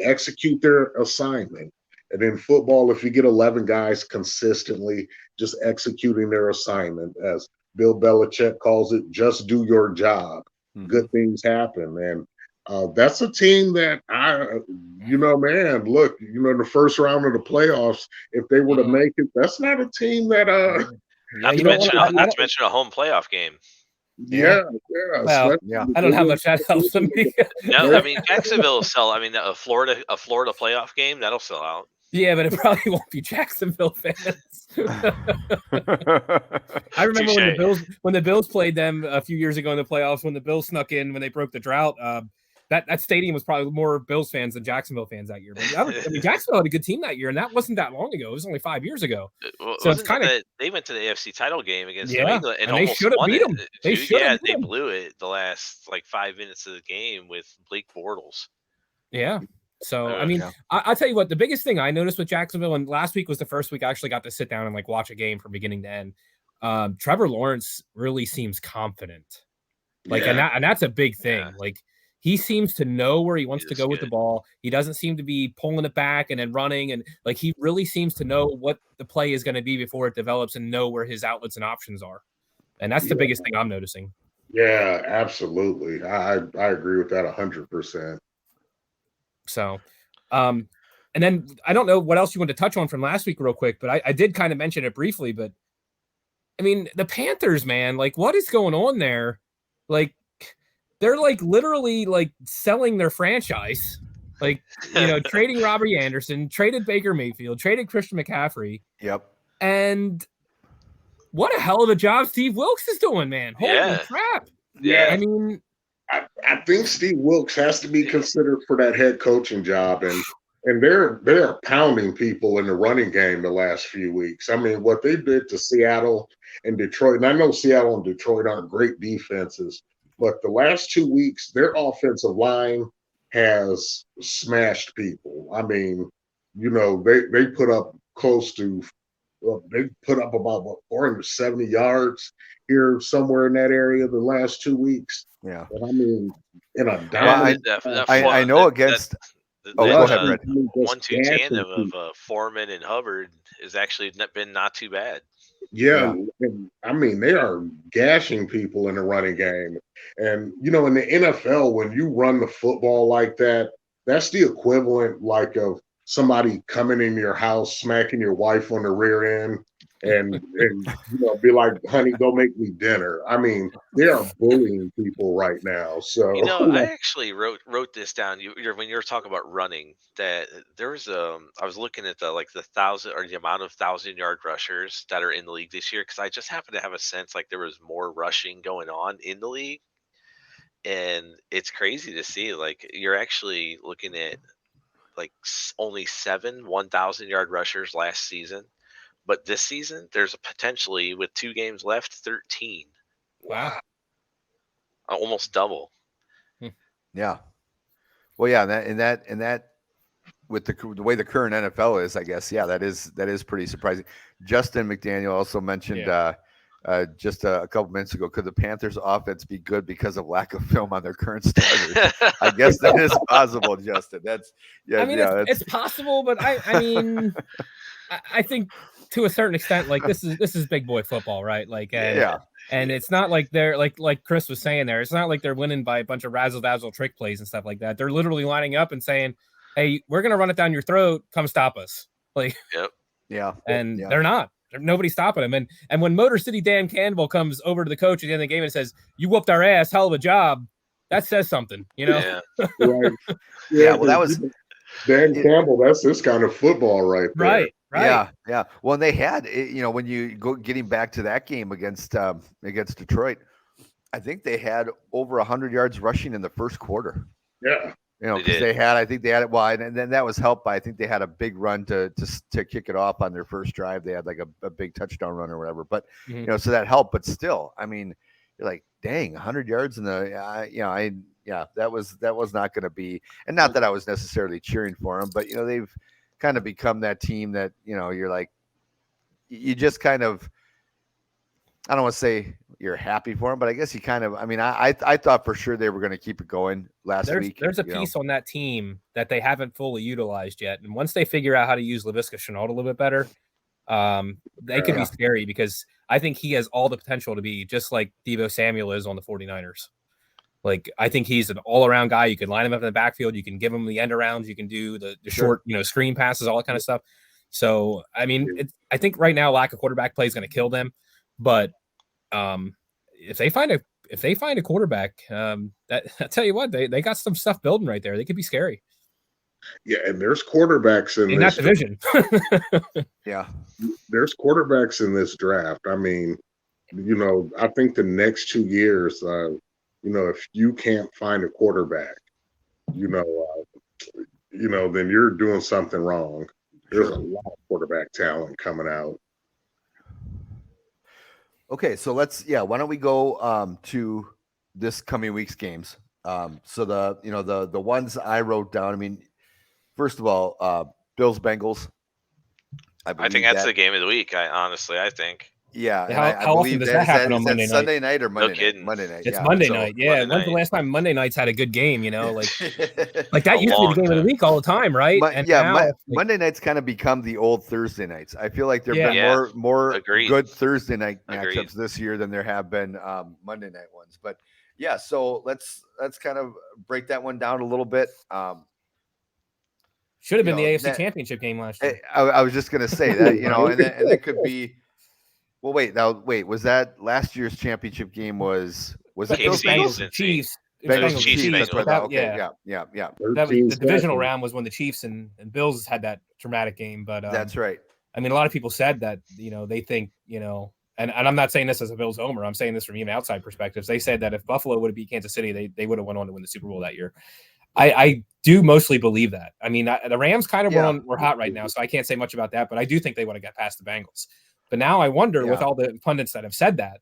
execute their assignment. And in football, if you get 11 guys consistently just executing their assignment, as Bill Belichick calls it, just do your job, good things happen. And that's a team that you know, man, look, you know, the first round of the playoffs, if they were to make it, that's not a team that, Yeah, Not you to know mention what? not to mention a home playoff game. yeah, Well, especially Yeah. the I don't know how much that helps them. division No, I mean Jacksonville will sell. I mean a Florida playoff game that'll sell out. Yeah, but it probably won't be Jacksonville fans. I remember when the Bills played them a few years ago in the playoffs, when the Bills snuck in when they broke the drought. That stadium was probably more Bills fans than Jacksonville fans that year. But I mean, Jacksonville had a good team that year, and that wasn't that long ago. It was only 5 years ago. So it's Wasn't kind of that they went to the AFC title game against New yeah, England and and they almost should have won beat it, them. They dude. should have Yeah, beat they them. blew it the last like 5 minutes of the game with Blake Bortles. Yeah. So I Uh, mean, Yeah. I'll tell you what, the biggest thing I noticed with Jacksonville, and last week was the first week I actually got to sit down and like watch a game from beginning to end. Trevor Lawrence really seems confident. Like, Yeah, and that's a big thing. Yeah. Like, he seems to know where he wants He to is go with the good. ball. He doesn't seem to be pulling it back and then running. And like, he really seems to know what the play is going to be before it develops and know where his outlets and options are. And that's the yeah, biggest thing I'm noticing. yeah, absolutely. I agree with that 100%. So, and then I don't know what else you want to touch on from last week real quick, but I did kind of mention it briefly, but I mean, the Panthers, man, like what is going on there? Like, they're like literally like selling their franchise, like, you know, trading Robbie Anderson, traded Baker Mayfield, traded Christian McCaffrey. Yep. And what a hell of a job Steve Wilkes is doing, man. Holy Yeah. crap. Yeah, I mean, I think Steve Wilkes has to be considered for that head coaching job, and they're pounding people in the running game the last few weeks. I mean, what they did to Seattle and Detroit, and I know Seattle and Detroit aren't great defenses, but the last 2 weeks, their offensive line has smashed people. I mean, you know, they put up close to they put up about 470 yards here somewhere in that area the last 2 weeks. Yeah. And I mean, in a Well, dominant, I know against. Oh, that go ahead, Brett. just 1-2 gashing tandem of people. Foreman and Hubbard has actually been not too bad. Yeah, Yeah. and I mean they are gashing people in the running game. And you know, in the NFL, when you run the football like that, that's the equivalent like of somebody coming in your house, smacking your wife on the rear end, and you know, be like, honey, go make me dinner. I mean, they are bullying people right now. You So know, I actually wrote this down. When you were talking about running, that there was I was looking at the thousand or the amount of 1,000 yard rushers that are in the league this year because I just happen to have a sense like there was more rushing going on in the league, and it's crazy to see. Like you're actually looking at like only 7 1,000 yard rushers last season, but this season there's a potentially with 2 games left 13, wow. almost double. Yeah. Well, yeah, and that with the way the current NFL is, I guess, yeah, that is pretty surprising. Justin McDaniel also mentioned just a couple minutes ago. Could the Panthers' offense be good because of lack of film on their current starters? I guess that is possible, Justin. That's I mean, it's possible, but I mean, I think to a certain extent, like this is big boy football, right? Like, and it's not like they're like Chris was saying there. It's not like they're winning by a bunch of razzle dazzle trick plays and stuff like that. They're literally lining up and saying, "Hey, we're gonna run it down your throat. Come stop us!" Like, and they're not. Nobody's stopping them. And when Motor City Dan Campbell comes over to the coach at the end of the game and says, "You whooped our ass, hell of a job," that says something, you know? Right. Well, that was Dan Campbell. That's this kind of football right there. Right. Yeah. Well, they had, when you go getting back to that game against Detroit, I think they had over 100 yards rushing in the first quarter. Yeah. Because I think they had it wide, and then that was helped by, I think they had a big run to kick it off on their first drive. They had like a big touchdown run or whatever. But so that helped. But still, I mean, you're like, dang, 100 yards in the, that was not going to be, and not that I was necessarily cheering for them, but they've kind of become that team that you're like, you just kind of, I don't want to say you're happy for them, but I guess you kind of, I mean, I thought for sure they were going to keep it going last week. There's a piece on that team that they haven't fully utilized yet. And once they figure out how to use Laviska Shenault a little bit better, they could be scary, because I think he has all the potential to be just like Deebo Samuel is on the 49ers. Like, I think he's an all-around guy. You can line him up in the backfield. You can give him the end arounds. You can do the short, screen passes, all that kind of stuff. So, I mean, I think right now lack of quarterback play is going to kill them. But if they find a quarterback, that I tell you what, they got some stuff building right there. They could be scary. Yeah, and there's quarterbacks in that division. There's quarterbacks in this draft. I mean, I think the next 2 years, if you can't find a quarterback, then you're doing something wrong. There's a lot of quarterback talent coming out. Okay, so why don't we go to this coming week's games? So the ones I wrote down, I mean, first of all, Bills Bengals. I think that's the game of the week. I think. Yeah. How often does that happen on Monday night? Sunday night or Monday night? Kidding. Monday night. It's Monday night. Yeah. When's the last time Monday nights had a good game? Like that used to be the game of the week all the time, right? Monday nights kind of become the old Thursday nights. I feel like there've been more good Thursday night matchups this year than there have been Monday night ones. But so let's kind of break that one down a little bit. Should have been the AFC Championship game last year. I was just going to say that, and it could be. Well, wait. Was that last year's championship game? Was it Chiefs? Chiefs. Bengals. Yeah. The divisional round was when the Chiefs and Bills had that dramatic game. But that's right. I mean, a lot of people said that they think and I'm not saying this as a Bills homer. I'm saying this from even outside perspectives. They said that if Buffalo would have beat Kansas City, they would have went on to win the Super Bowl that year. I do mostly believe that. I mean, the Rams kind of were hot right now, so I can't say much about that. But I do think they would have got past the Bengals. But now I wonder, with all the pundits that have said that,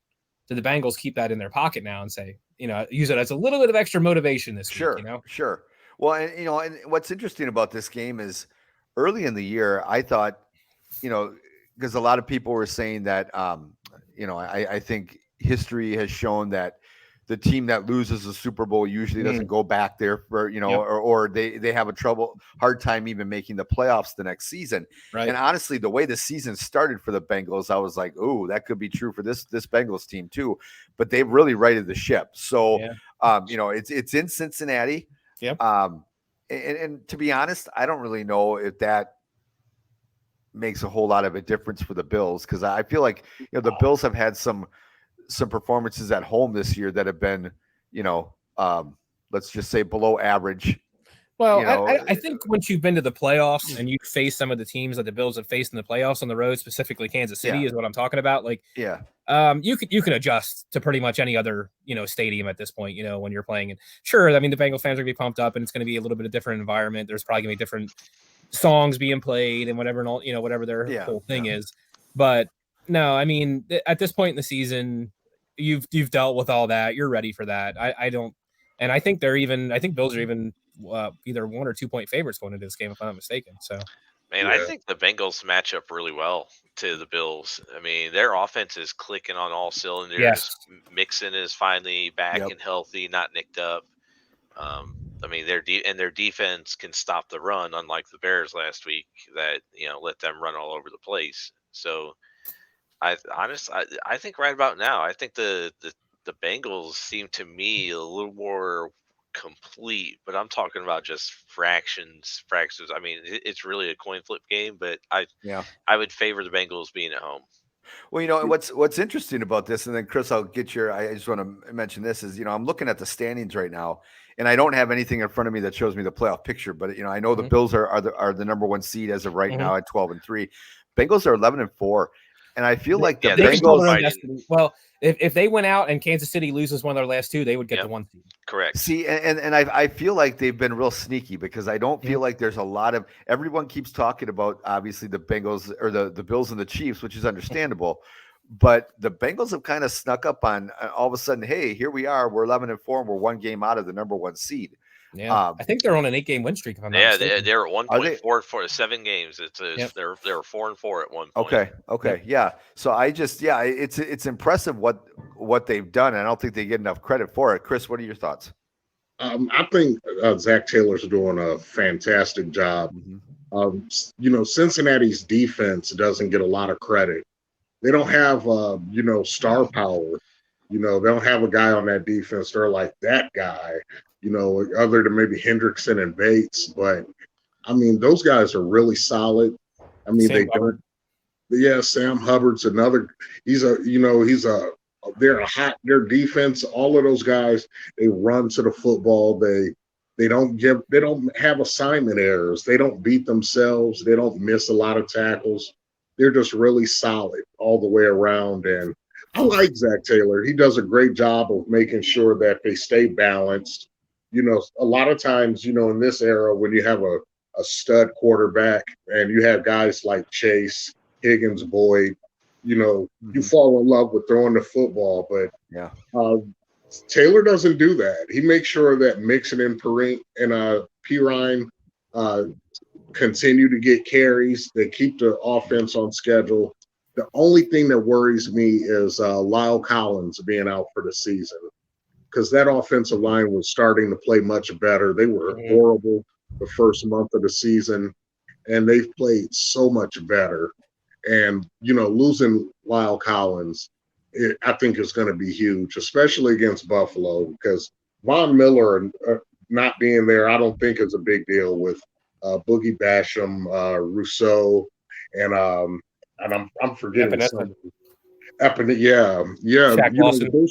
do the Bengals keep that in their pocket now and say, use it as a little bit of extra motivation this week? Sure. Well, and what's interesting about this game is early in the year, I thought, because a lot of people were saying that, I think history has shown that the team that loses the Super Bowl usually doesn't go back there for, or they have a hard time even making the playoffs the next season. Right. And honestly, the way the season started for the Bengals, I was like, oh, that could be true for this Bengals team too. But they really righted the ship. So, it's in Cincinnati. Yep. And to be honest, I don't really know if that makes a whole lot of a difference for the Bills, because I feel like the Bills have had some performances at home this year that have been, let's just say below average. Well, I think once you've been to the playoffs and you face some of the teams that the Bills have faced in the playoffs on the road, specifically Kansas City is what I'm talking about. Like, you can adjust to pretty much any other, stadium at this point, when you're playing. And sure, I mean, the Bengals fans are going to be pumped up and it's going to be a little bit of different environment. There's probably going to be different songs being played and whatever, and all, whatever their whole thing is. But no, I mean, at this point in the season, you've dealt with all that. You're ready for that. I don't, and I think Bills are even either 1 or 2 point favorites going into this game, if I'm not mistaken. So Man, I Yeah. think the Bengals match up really well to the Bills. I mean, their offense is clicking on all cylinders. Yes. Mixon is finally back Yep. and healthy, not nicked up. I mean, their defense can stop the run, unlike the Bears last week that let them run all over the place. So I think right about now, I think the Bengals seem to me a little more complete, but I'm talking about just fractions. I mean, it's really a coin flip game, but Yeah. I would favor the Bengals being at home. Well, and what's interesting about this, and then Chris, I'll get your. I just want to mention this is, I'm looking at the standings right now, and I don't have anything in front of me that shows me the playoff picture, but I know the Mhm. Bills are the number one seed as of right Mhm. now at 12-3. Bengals are 11-4, and I feel like the Yeah, They they're control still their own Bengals. fighting. destiny. Well, if they went out and Kansas City loses one of their last two, they would get Yep, the 1 seed. correct. See, and I feel like they've been real sneaky because I don't feel Mhm. like there's a lot of everyone keeps talking about obviously the Bengals or the Bills and the Chiefs, which is understandable, but the Bengals have kind of snuck up on all of a sudden. Hey, here we are. We're 11-4. And we're one game out of the number one seed. Yeah, Um, I think they're on an 8-game win streak if I'm not Yeah, mistaken. they're at one are point they? four for 7 games. Yep. They were 4-4 at one point. Okay. Okay. Yep. Yeah. So it's impressive what they've done. And I don't think they get enough credit for it. Chris, what are your thoughts? I think Zach Taylor's doing a fantastic job. Mhm. Cincinnati's defense doesn't get a lot of credit. They don't have, star power. They don't have a guy on that defense. They're like that guy, other than maybe Hendrickson and Bates. But I mean, those guys are really solid. I mean, Sam Hubbard. yeah, Sam Hubbard's another. They're a hot. Their defense, all of those guys, they run to the football. They don't have assignment errors. They don't beat themselves. They don't miss a lot of tackles. They're just really solid all the way around. And I like Zach Taylor. He does a great job of making sure that they stay balanced. A lot of times, in this era, when you have a stud quarterback and you have guys like Chase, Higgins, Boyd, you Mhm. fall in love with throwing the football. But Yeah. Taylor doesn't do that. He makes sure that Mixon and Pirine continue to get carries. They keep the offense on schedule. The only thing that worries me is Lyle Collins being out for the season because that offensive line was starting to play much better. They were Mhm. horrible the first month of the season, and they've played so much better. And, losing Lyle Collins, I think is going to be huge, especially against Buffalo, because Von Miller not being there, I don't think is a big deal with Boogie Basham, Rousseau, and I'm forgetting Epinesa. some. Yeah, yeah. Shaq Lawson.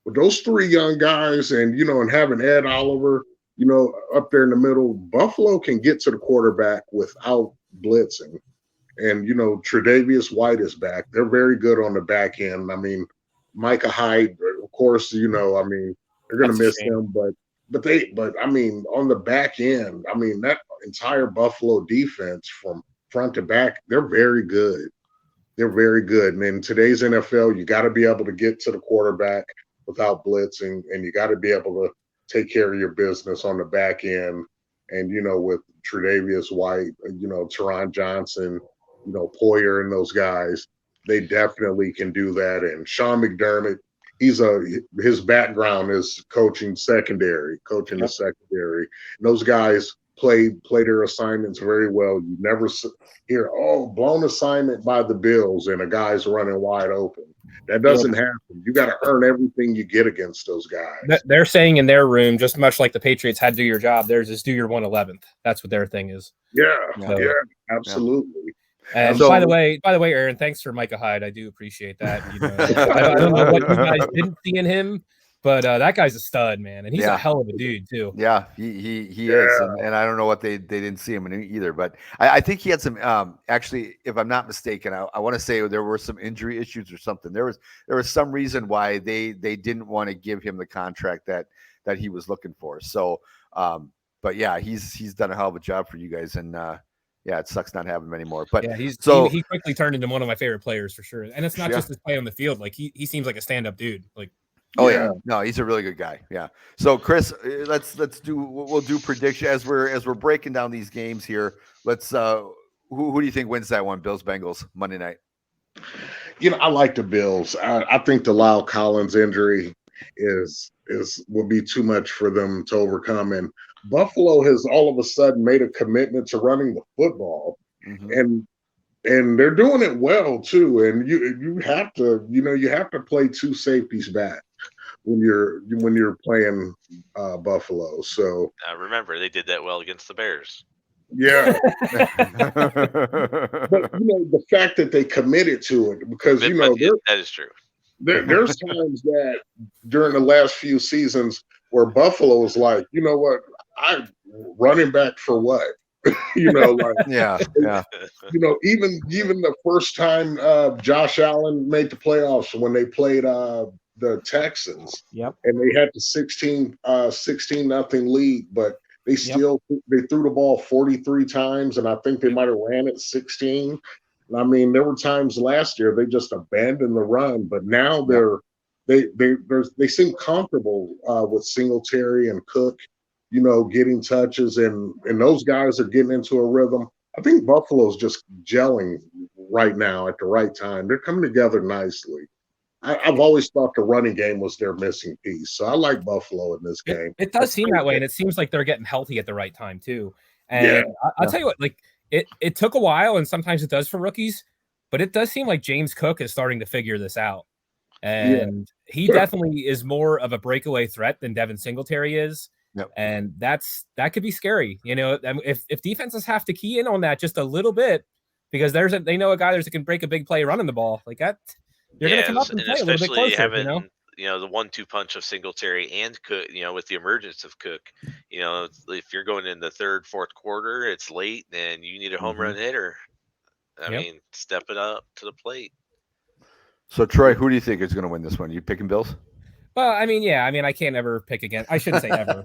With those three young guys, and having Ed Oliver, up there in the middle, Buffalo can get to the quarterback without blitzing. And Tre'Davious White is back. They're very good on the back end. I mean, Micah Hyde, of course. I mean, they're going That's to a miss shame. him, but I mean, on the back end, I mean, that entire Buffalo defense from front to back, they're very good. They're very good. And in today's NFL, you got to be able to get to the quarterback without blitzing, and you got to be able to take care of your business on the back end. And with Tre'Davious White, Teron Johnson, Poyer, and those guys, they definitely can do that. And Sean McDermott, his background is coaching the Yep. secondary. And those guys play their assignments very well. You never hear, blown assignment by the Bills and a guy's running wide open. That Yep. doesn't happen. You got to earn everything you get against those guys. They're saying in their room, just much like the Patriots had to do your job, theirs is do your 111th. That's what their thing is. Yeah, Yeah. yeah, absolutely. And So- by the way, Aaron, thanks for Micah Hyde. I do appreciate that. I don't know what you guys didn't see in him, but that guy's a stud, man, and he's Yeah. a hell of a dude too. Yeah, he is, and I don't know what they didn't see him in either, but I think he had some. Actually, if I'm not mistaken, I want to say there were some injury issues or something. There was some reason why they didn't want to give him the contract that he was looking for. So, but yeah, he's done a hell of a job for you guys, and yeah, it sucks not having him anymore. But Yeah, he quickly turned into one of my favorite players for sure. And it's not just his play on the field; like he seems like a stand-up dude. Like. Oh yeah, no, he's a really good guy. Yeah. So Chris, we'll do prediction as we're breaking down these games here. Let's Who do you think wins that one? Bills Bengals Monday night. I like the Bills. I think the Lyle Collins injury is will be too much for them to overcome. And Buffalo has all of a sudden made a commitment to running the football, Mm-hmm. and they're doing it well too. And you have to you have to play two safeties back when you're playing Buffalo. So Remember, they did that well against the Bears. yeah, but the fact that they committed to it, because That is true. there's times that during the last few seasons where Buffalo was like, you know what, I running back for what? Like yeah. even the first time Josh Allen made the playoffs when they played the Texans. Yep. And they had the 16 nothing lead, but they still they threw the ball 43 times, and I think they might have ran it 16. I mean, there were times last year they just abandoned the run, but now they seem comfortable with Singletary and Cook, getting touches, and those guys are getting into a rhythm. I think Buffalo's just gelling right now at the right time. They're coming together nicely. I've always thought the running game was their missing piece, so I like Buffalo in this game. It does seem that way, and it seems like they're getting healthy at the right time too. And Yeah. I'll tell you what, like it took a while, and sometimes it does for rookies, but it does seem like James Cook is starting to figure this out. And he definitely is more of a breakaway threat than Devin Singletary is. Yep. And that could be scary. If defenses have to key in on that just a little bit, because they know a guy that can break a big play running the ball like that. You're going to come up and play a little bit closer, having, the 1-2 punch of Singletary and Cook, with the emergence of Cook, if you're going in the third, fourth quarter, it's late and you need a home run hitter. I mean, step it up to the plate. So Troy, who do you think is going to win this one? You picking Bills? Well, I mean, I can't ever pick against. I shouldn't say ever.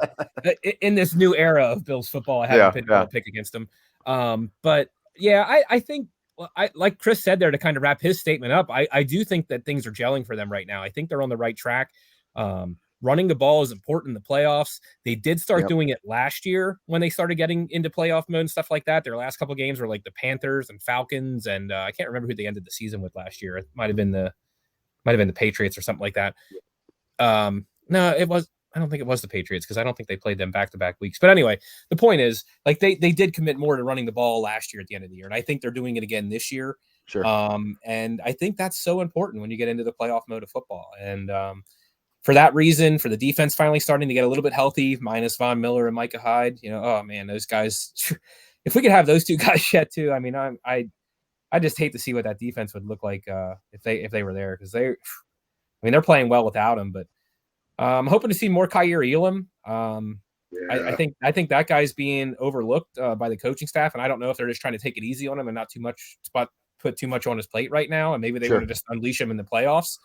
In this new era of Bills football, I haven't been able to pick against them. But yeah, I think, like Chris said there to kind of wrap his statement up, I do think that things are gelling for them right now. I think they're on the right track. Running the ball is important in the playoffs. They did start doing it last year when they started getting into playoff mode and stuff like that. Their last couple of games were like the Panthers and Falcons, and I can't remember who they ended the season with last year. It might have been the Patriots or something like that. No, I don't think it was the Patriots, because I don't think they played them back-to-back weeks. But anyway, the point is, like, they did commit more to running the ball last year at the end of the year, and I think they're doing it again this year. Sure. And I think that's so important when you get into the playoff mode of football. And for that reason, for the defense finally starting to get a little bit healthy, minus Von Miller and Micah Hyde, oh man, those guys. If we could have those two guys yet too, I mean, I just hate to see what that defense would look like if they were there, because they're playing well without him, but. I'm hoping to see more Kyer Elam. I think that guy's being overlooked by the coaching staff, and I don't know if they're just trying to take it easy on him and not put too much on his plate right now, and maybe they want to just unleash him in the playoffs.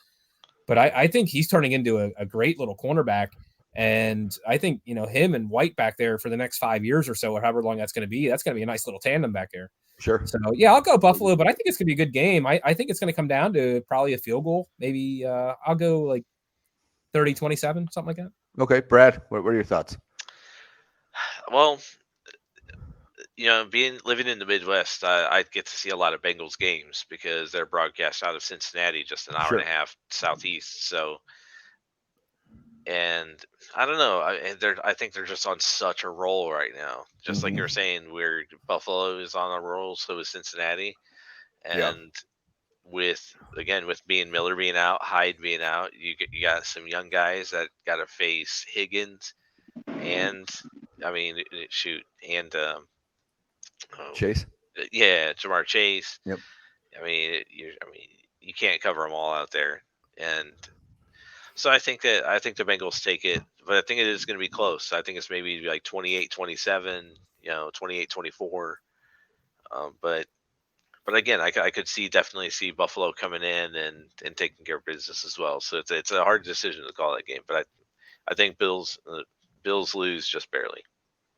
But I think he's turning into a great little cornerback, and I think him and White back there for the next 5 years or so, or however long that's going to be a nice little tandem back there. Sure. So yeah, I'll go Buffalo, but I think it's going to be a good game. I think it's going to come down to probably a field goal. Maybe I'll go like 30-27, something like that. Okay, Brad, what are your thoughts? Well, living in the Midwest, I get to see a lot of Bengals games because they're broadcast out of Cincinnati, just an hour and a half southeast. So, and I don't know, I think they're just on such a roll right now. Just like you were saying, where Buffalo is on a roll, so is Cincinnati, and with Miller being out, Hyde being out, you got some young guys that got to face Higgins, and Chase. Yeah, Jamar Chase. Yep. You can't cover them all out there, and so I think the Bengals take it, but I think it is going to be close. I think it's maybe like 28-27, 28-24, But again, I could definitely see Buffalo coming in and taking care of business as well. So it's a hard decision to call that game, but I think Bills lose just barely.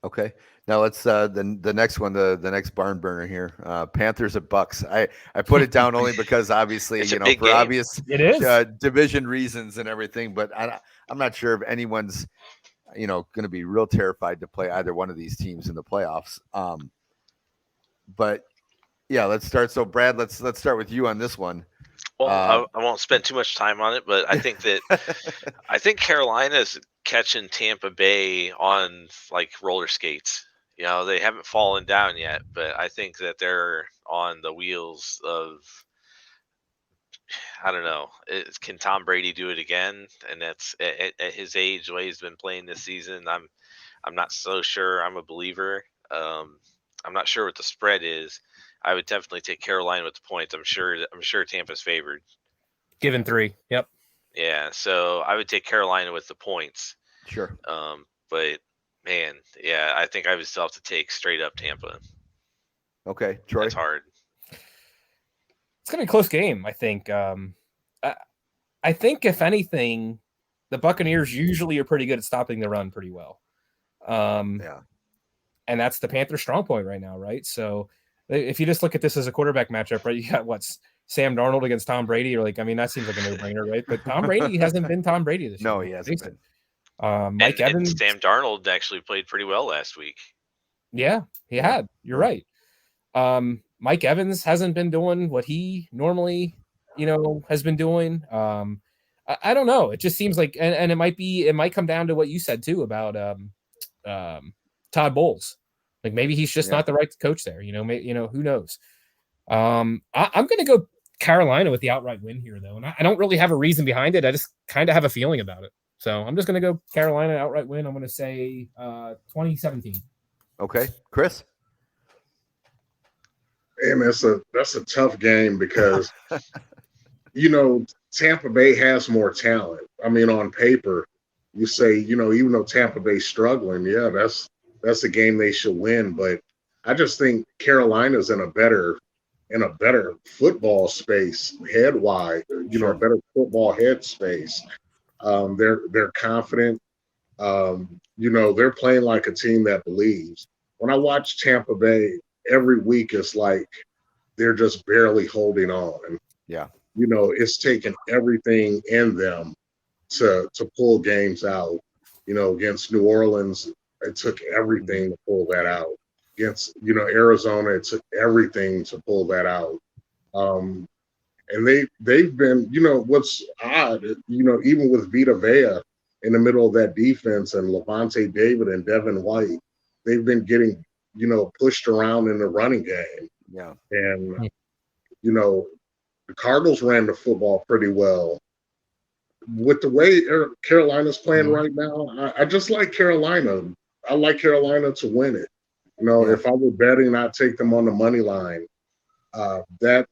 Okay, now let's the next one, the next barn burner here, Panthers at Bucks. I put it down only because obviously for game. obvious it is division reasons and everything, but I'm not sure if anyone's going to be real terrified to play either one of these teams in the playoffs. But Yeah, let's start. So Brad, let's start with you on this one. Well, I won't spend too much time on it, but I think Carolina's catching Tampa Bay on like roller skates. You know, they haven't fallen down yet, but I think that they're on the wheels of, I don't know. Can Tom Brady do it again? And that's at his age, the way he's been playing this season. I'm not so sure. I'm a believer. I'm not sure what the spread is. I would definitely take Carolina with the points. I'm sure Tampa's favored. Given 3. Yep. Yeah, so I would take Carolina with the points. Sure. But man, yeah, I think I would still have to take straight up Tampa. Okay, Troy. That's hard. It's gonna be a close game, I think. I think if anything, the Buccaneers usually are pretty good at stopping the run pretty well. Yeah. And that's the Panthers' strong point right now, right? So if you just look at this as a quarterback matchup, right, you got what's Sam Darnold against Tom Brady. You're like, I mean, that seems like a no-brainer, right? But Tom Brady hasn't been Tom Brady this year. No, he hasn't been. Mike Evans, and Sam Darnold actually played pretty well last week. Yeah, he had. You're right. Mike Evans hasn't been doing what he normally, has been doing. I don't know. It just seems like, and it might come down to what you said too about Todd Bowles. Like maybe he's just not the right coach there. Who knows? I'm going to go Carolina with the outright win here, though, and I don't really have a reason behind it. I just kind of have a feeling about it. So I'm just going to go Carolina outright win. I'm going to say 2017. Okay, Chris. And that's a tough game because Tampa Bay has more talent. I mean, on paper, you say, even though Tampa Bay's struggling, yeah, that's a game they should win. But I just think Carolina's in a better football space head wide, a better football head space. They're confident. They're playing like a team that believes. When I watch Tampa Bay, every week it's like they're just barely holding on. Yeah. It's taken everything in them to pull games out. Against New Orleans, it took everything to pull that out. Against, Arizona, it took everything to pull that out. And they've been, what's odd, even with Vita Vea in the middle of that defense and Levante David and Devin White, they've been getting, pushed around in the running game. Yeah. And, the Cardinals ran the football pretty well. With the way Carolina's playing right now, I just like Carolina. I like Carolina to win it. If I were betting, I'd take them on the money line. That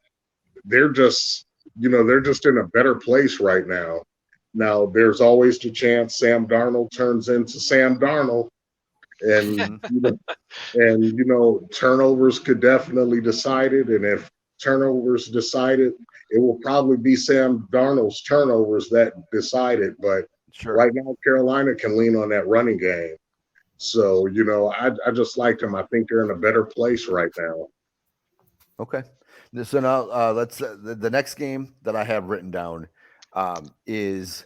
they're just in a better place right now. Now, there's always the chance Sam Darnold turns into Sam Darnold, and turnovers could definitely decide it. And if turnovers decide it, it will probably be Sam Darnold's turnovers that decide it. But right now, Carolina can lean on that running game. So, I just like them. I think they're in a better place right now. Okay. So now let's the next game that I have written down is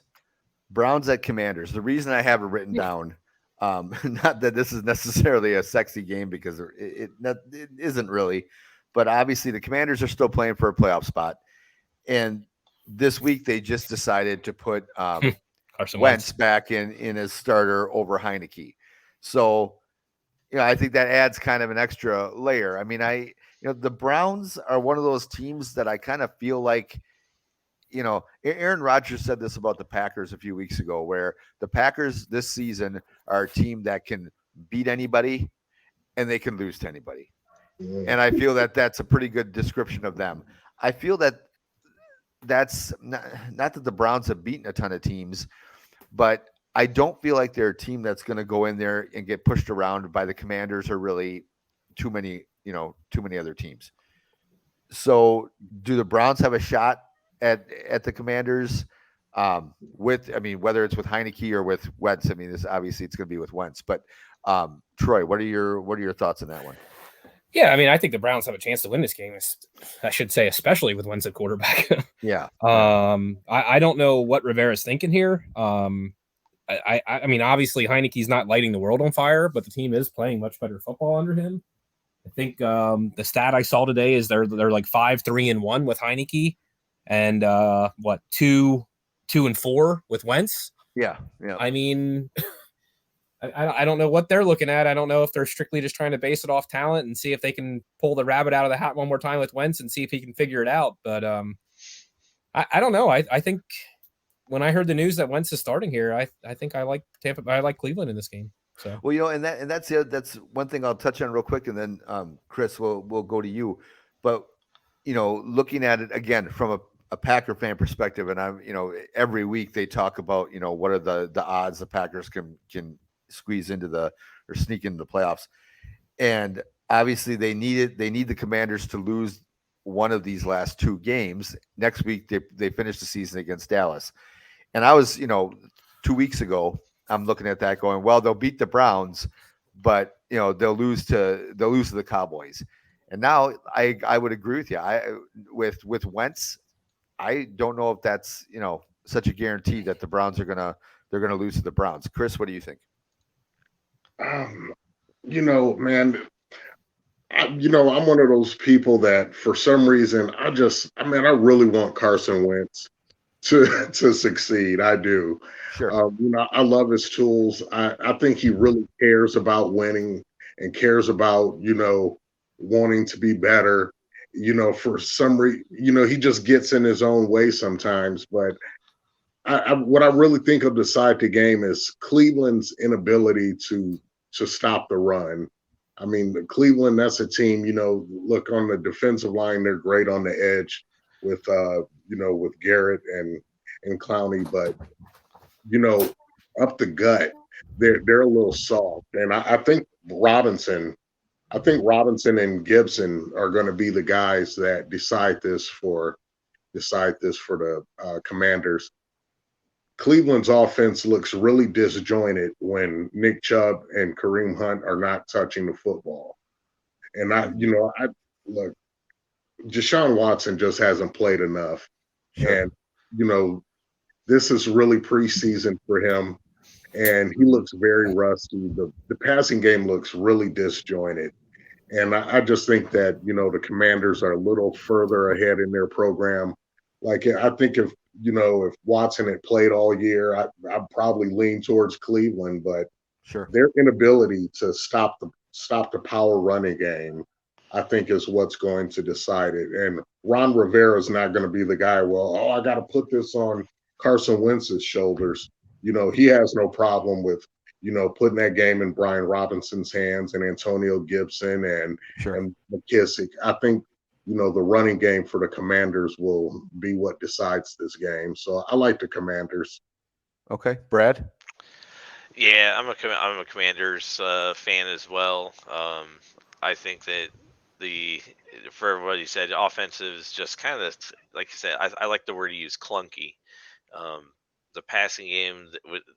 Browns at Commanders. The reason I have it written down, not that this is necessarily a sexy game because it isn't really, but obviously the Commanders are still playing for a playoff spot. And this week they just decided to put Wentz back in as starter over Heineke. So, I think that adds kind of an extra layer. I mean, the Browns are one of those teams that I kind of feel like, Aaron Rodgers said this about the Packers a few weeks ago, where the Packers this season are a team that can beat anybody and they can lose to anybody. And I feel that that's a pretty good description of them. I feel that that's not that the Browns have beaten a ton of teams, but I don't feel like they're a team that's going to go in there and get pushed around by the Commanders or really too many other teams. So do the Browns have a shot at the Commanders whether it's with Heineke or with Wentz? I mean, this obviously it's going to be with Wentz, but Troy, what are your thoughts on that one? Yeah, I mean, I think the Browns have a chance to win this game. I should say, especially with Wentz at quarterback. Yeah. I don't know what Rivera's thinking here. I mean, obviously Heineke's not lighting the world on fire, but the team is playing much better football under him. I think the stat I saw today is they're like 5-3-1 with Heineke, and 2-2-4 with Wentz. Yeah, yeah. I mean, I don't know what they're looking at. I don't know if they're strictly just trying to base it off talent and see if they can pull the rabbit out of the hat one more time with Wentz and see if he can figure it out. But I don't know. I think when I heard the news that Wentz is starting here, I think I like Tampa. I like Cleveland in this game. So Well, that's one thing I'll touch on real quick, and then Chris, we'll go to you. But looking at it again from a Packer fan perspective, and I'm every week they talk about what are the odds the Packers can squeeze into the or sneak into the playoffs, and obviously they need the Commanders to lose one of these last two games. Next week they finish the season against Dallas, and I was 2 weeks ago I'm looking at that going, well, they'll beat the Browns, but they'll lose to the Cowboys. And now I would agree with you. With Wentz, I don't know if that's such a guarantee that the Browns they're gonna lose to the Browns. Chris, what do you think? Um, man, I'm one of those people that for some reason I really want Carson Wentz to succeed. I do. Sure. I love his tools. I think he really cares about winning and cares about wanting to be better. For some reason, he just gets in his own way sometimes. But what I really think will decide the game is Cleveland's inability to stop the run. I mean, Cleveland, that's a team. Look on the defensive line, they're great on the edge with Garrett and Clowney, but up the gut, they're a little soft. And I think Robinson and Gibson are going to be the guys that decide this for the Commanders. Cleveland's offense looks really disjointed when Nick Chubb and Kareem Hunt are not touching the football. And I look, Deshaun Watson just hasn't played enough. Sure. And, this is really preseason for him. And he looks very rusty. The passing game looks really disjointed. And I just think that, the Commanders are a little further ahead in their program. Like, I think if Watson had played all year, I'd probably lean towards Cleveland, but Sure. their inability to stop the power running game, I think, is what's going to decide it. And Ron Rivera is not going to be the guy. Well, I got to put this on Carson Wentz's shoulders. He has no problem with putting that game in Brian Robinson's hands and Antonio Gibson Sure. and McKissick. I think the running game for the Commanders will be what decides this game. So I like the Commanders. Okay, Brad. Yeah, I'm a Commanders fan as well. I think that the for everybody said offensive is just kind of like you said. I like the word you use, clunky. Um, the passing game,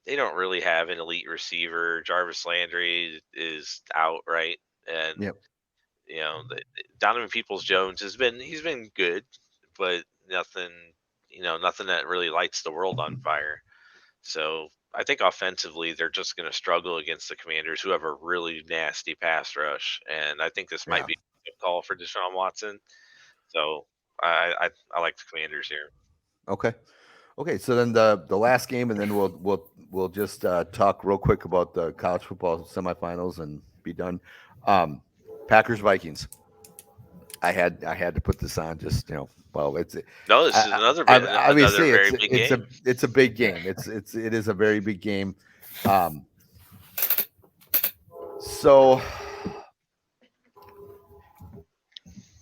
they don't really have an elite receiver. Jarvis Landry is out, right? And Yep. Donovan Peoples Jones he's been good, but nothing nothing that really lights the world on fire. So I think offensively they're just going to struggle against the Commanders, who have a really nasty pass rush, and I think this might Yeah. be a good call for Deshaun Watson. So I like the Commanders here. Okay. Okay. So then the last game, and then we'll just talk real quick about the college football semifinals and be done. Um, Packers Vikings. I had to put this on. Just well, No, this is another obviously very big game. it's a big game. It is a very big game. Um, so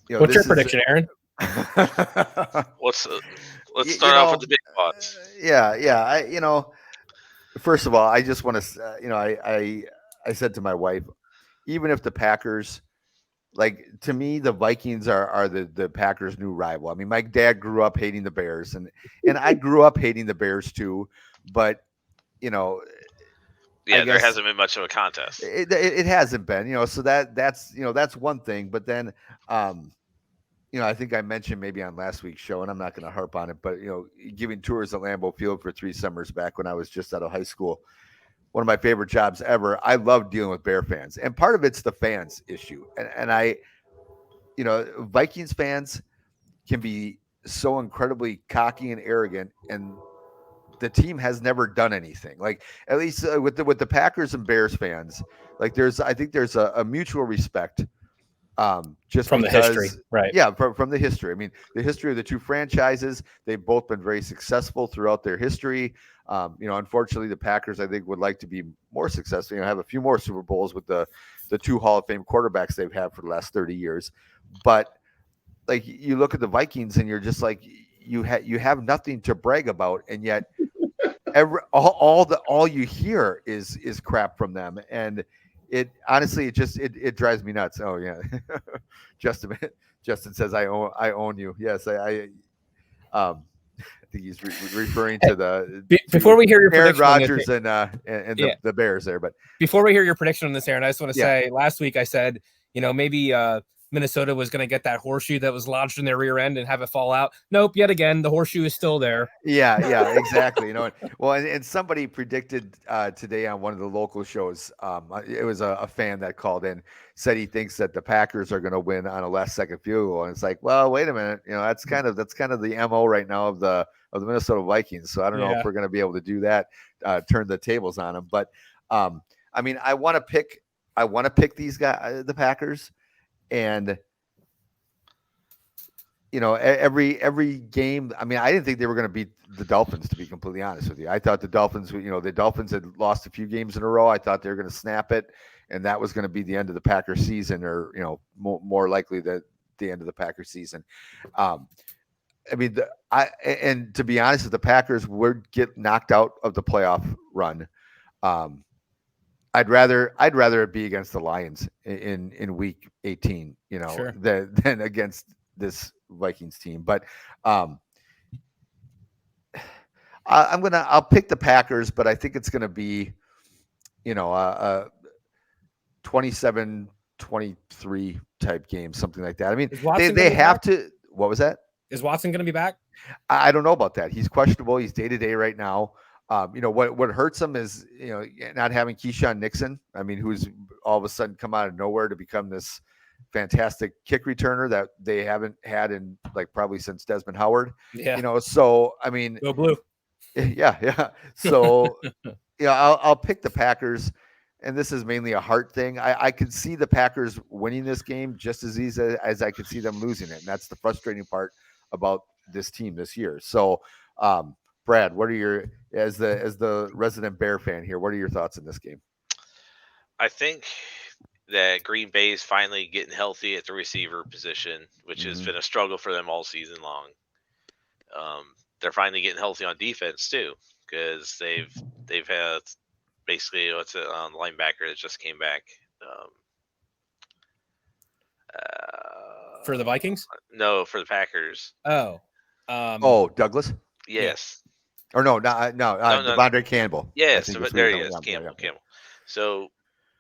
what's your prediction, Aaron? Let's You start off with the big spots. yeah. First of all, I just want to, I said to my wife, even if the Packers, like to me, the Vikings are the Packers' new rival. I mean, my dad grew up hating the Bears, and I grew up hating the Bears too. But you know, I Yeah, there guess hasn't been much of a contest. it hasn't been, so that's one thing. But then, I think I mentioned maybe on last week's show, and I'm not going to harp on it, but giving tours at Lambeau Field for 3 summers back when I was just out of high school, one of my favorite jobs ever. I love dealing with Bear fans, and part of it's the fans issue. And I, Vikings fans can be so incredibly cocky and arrogant, and the team has never done anything. Like at least with the Packers and Bears fans, like I think there's a mutual respect, just from the history, because right? yeah, from the history. I mean, the history of the two franchises, they've both been very successful throughout their history. Unfortunately, the Packers, I think, would like to be more successful. Have a few more Super Bowls with the two Hall of Fame quarterbacks they've had for the last 30 years. But like you look at the Vikings, and you're just like you have nothing to brag about, and yet all you hear is crap from them, and it honestly it drives me nuts. Oh yeah, Justin Justin says I own you. Yes, I think he's referring to Before we hear your Aaron prediction on this, Rodgers and yeah, the Bears there. But before we hear your prediction on this, Aaron, I just want to Yeah. say last week I said, maybe Minnesota was going to get that horseshoe that was lodged in their rear end and have it fall out. Nope, yet again, the horseshoe is still there. yeah, exactly. And somebody predicted today on one of the local shows. It was a fan that called in, said he thinks that the Packers are going to win on a last second field goal, and it's like, well, wait a minute, that's kind of the MO right now of the Minnesota Vikings. So I don't know if we're going to be able to do that, turn the tables on them. But I mean, I want to pick these guys, the Packers, and every game. I mean, I didn't think they were going to beat the Dolphins, to be completely honest with you. I thought the Dolphins, the Dolphins had lost a few games in a row. I thought they were going to snap it, and that was going to be the end of the Packers season, or more likely the end of the Packers season. I mean, and to be honest, if the Packers would get knocked out of the playoff run, I'd rather it be against the Lions in week 18, Sure. than against this Vikings team. But I'll pick the Packers, but I think it's gonna be, a 27-23 type game, something like that. I mean, they have to. What was that? Is Watson going to be back? I don't know about that. He's questionable. He's day to day right now. What hurts him is not having Keyshawn Nixon. I mean, who's all of a sudden come out of nowhere to become this fantastic kick returner that they haven't had in probably since Desmond Howard. Yeah. So I mean, go blue. Yeah. So I'll pick the Packers, and this is mainly a heart thing. I could see the Packers winning this game just as easy as I could see them losing it, and that's the frustrating part about this team this year. So, Brad, what are your as the resident Bear fan here? What are your thoughts in this game? I think that Green Bay is finally getting healthy at the receiver position, which has been a struggle for them all season long. They're finally getting healthy on defense too, because they've had basically what's it on linebacker that just came back. For the Vikings? No, for the Packers. Oh, Douglas. Yes. Or no, Devondre Campbell. Yes, there he is, Campbell. So,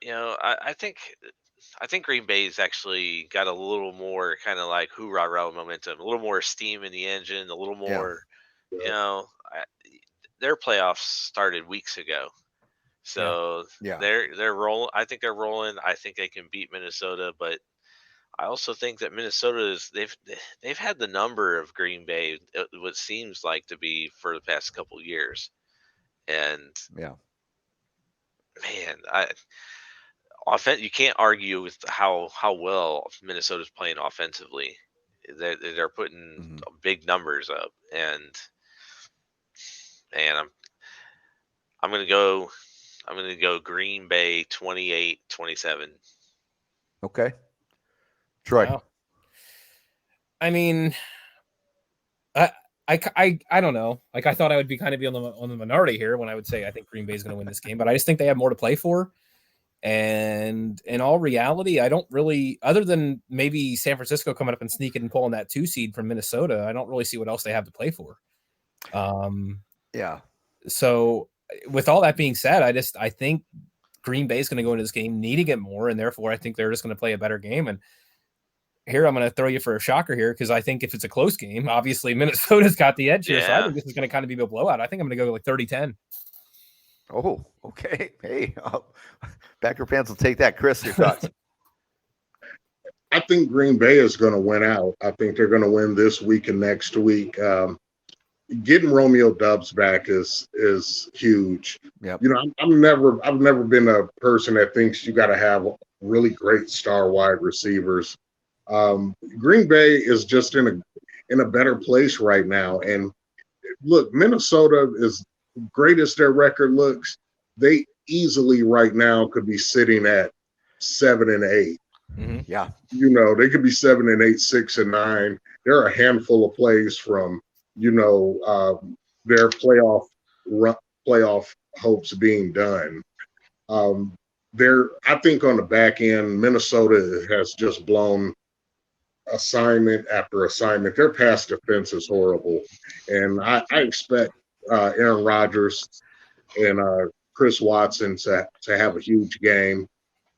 I think Green Bay's actually got a little more kind of like hoorah momentum, a little more steam in the engine, a little more, their playoffs started weeks ago. So they're rolling. I think they're rolling. I think they can beat Minnesota, but I also think that Minnesota they've had the number of Green Bay, what seems like to be for the past couple years, and man, you can't argue with how well Minnesota's playing offensively. They're putting big numbers up, and I'm gonna go Green Bay 28-27. Okay. Troy. Wow. I mean, I don't know. Like, I thought I would be kind of on the minority here when I would say I think Green Bay is going to win this game, but I just think they have more to play for. And in all reality, I don't really, other than maybe San Francisco coming up and sneaking and pulling that 2 seed from Minnesota, I don't really see what else they have to play for. So with all that being said, I think Green Bay is going to go into this game needing it more, and therefore I think they're just going to play a better game. And here I'm going to throw you for a shocker here, because I think if it's a close game, obviously Minnesota's got the edge here. So I think this is going to kind of be a blowout. I think I'm going to go like 30-10. Oh, okay. Hey, Packer fans will take that. Chris, your thoughts? I think Green Bay is going to win out. I think they're going to win this week and next week. Getting Romeo Dubs back is huge. Yep. You know, I've never been a person that thinks you got to have really great star wide receivers. Green Bay is just in a better place right now. And look, Minnesota is great as their record looks. They easily right now could be sitting at 7-8. Mm-hmm. Yeah. You know, they could be 7-8, 6-9. They're a handful of plays from, you know, their playoff hopes being done. Um, I think on the back end, Minnesota has just blown assignment after assignment. Their pass defense is horrible, and I expect Aaron Rodgers and Chris Watson to have a huge game.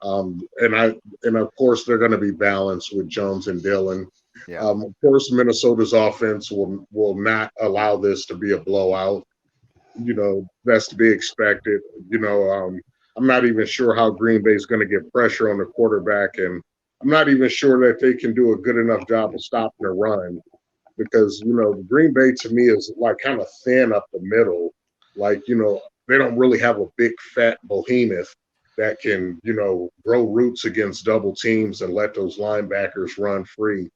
And of course they're going to be balanced with Jones and Dillon. Yeah. Of course, Minnesota's offense will not allow this to be a blowout. You know, that's to be expected. You know, I'm not even sure how Green Bay is going to get pressure on the quarterback, and I'm not even sure that they can do a good enough job of stopping the run because you know Green Bay to me is like kind of thin up the middle. Like you know they don't really have a big fat behemoth that can you know grow roots against double teams and let those linebackers run free.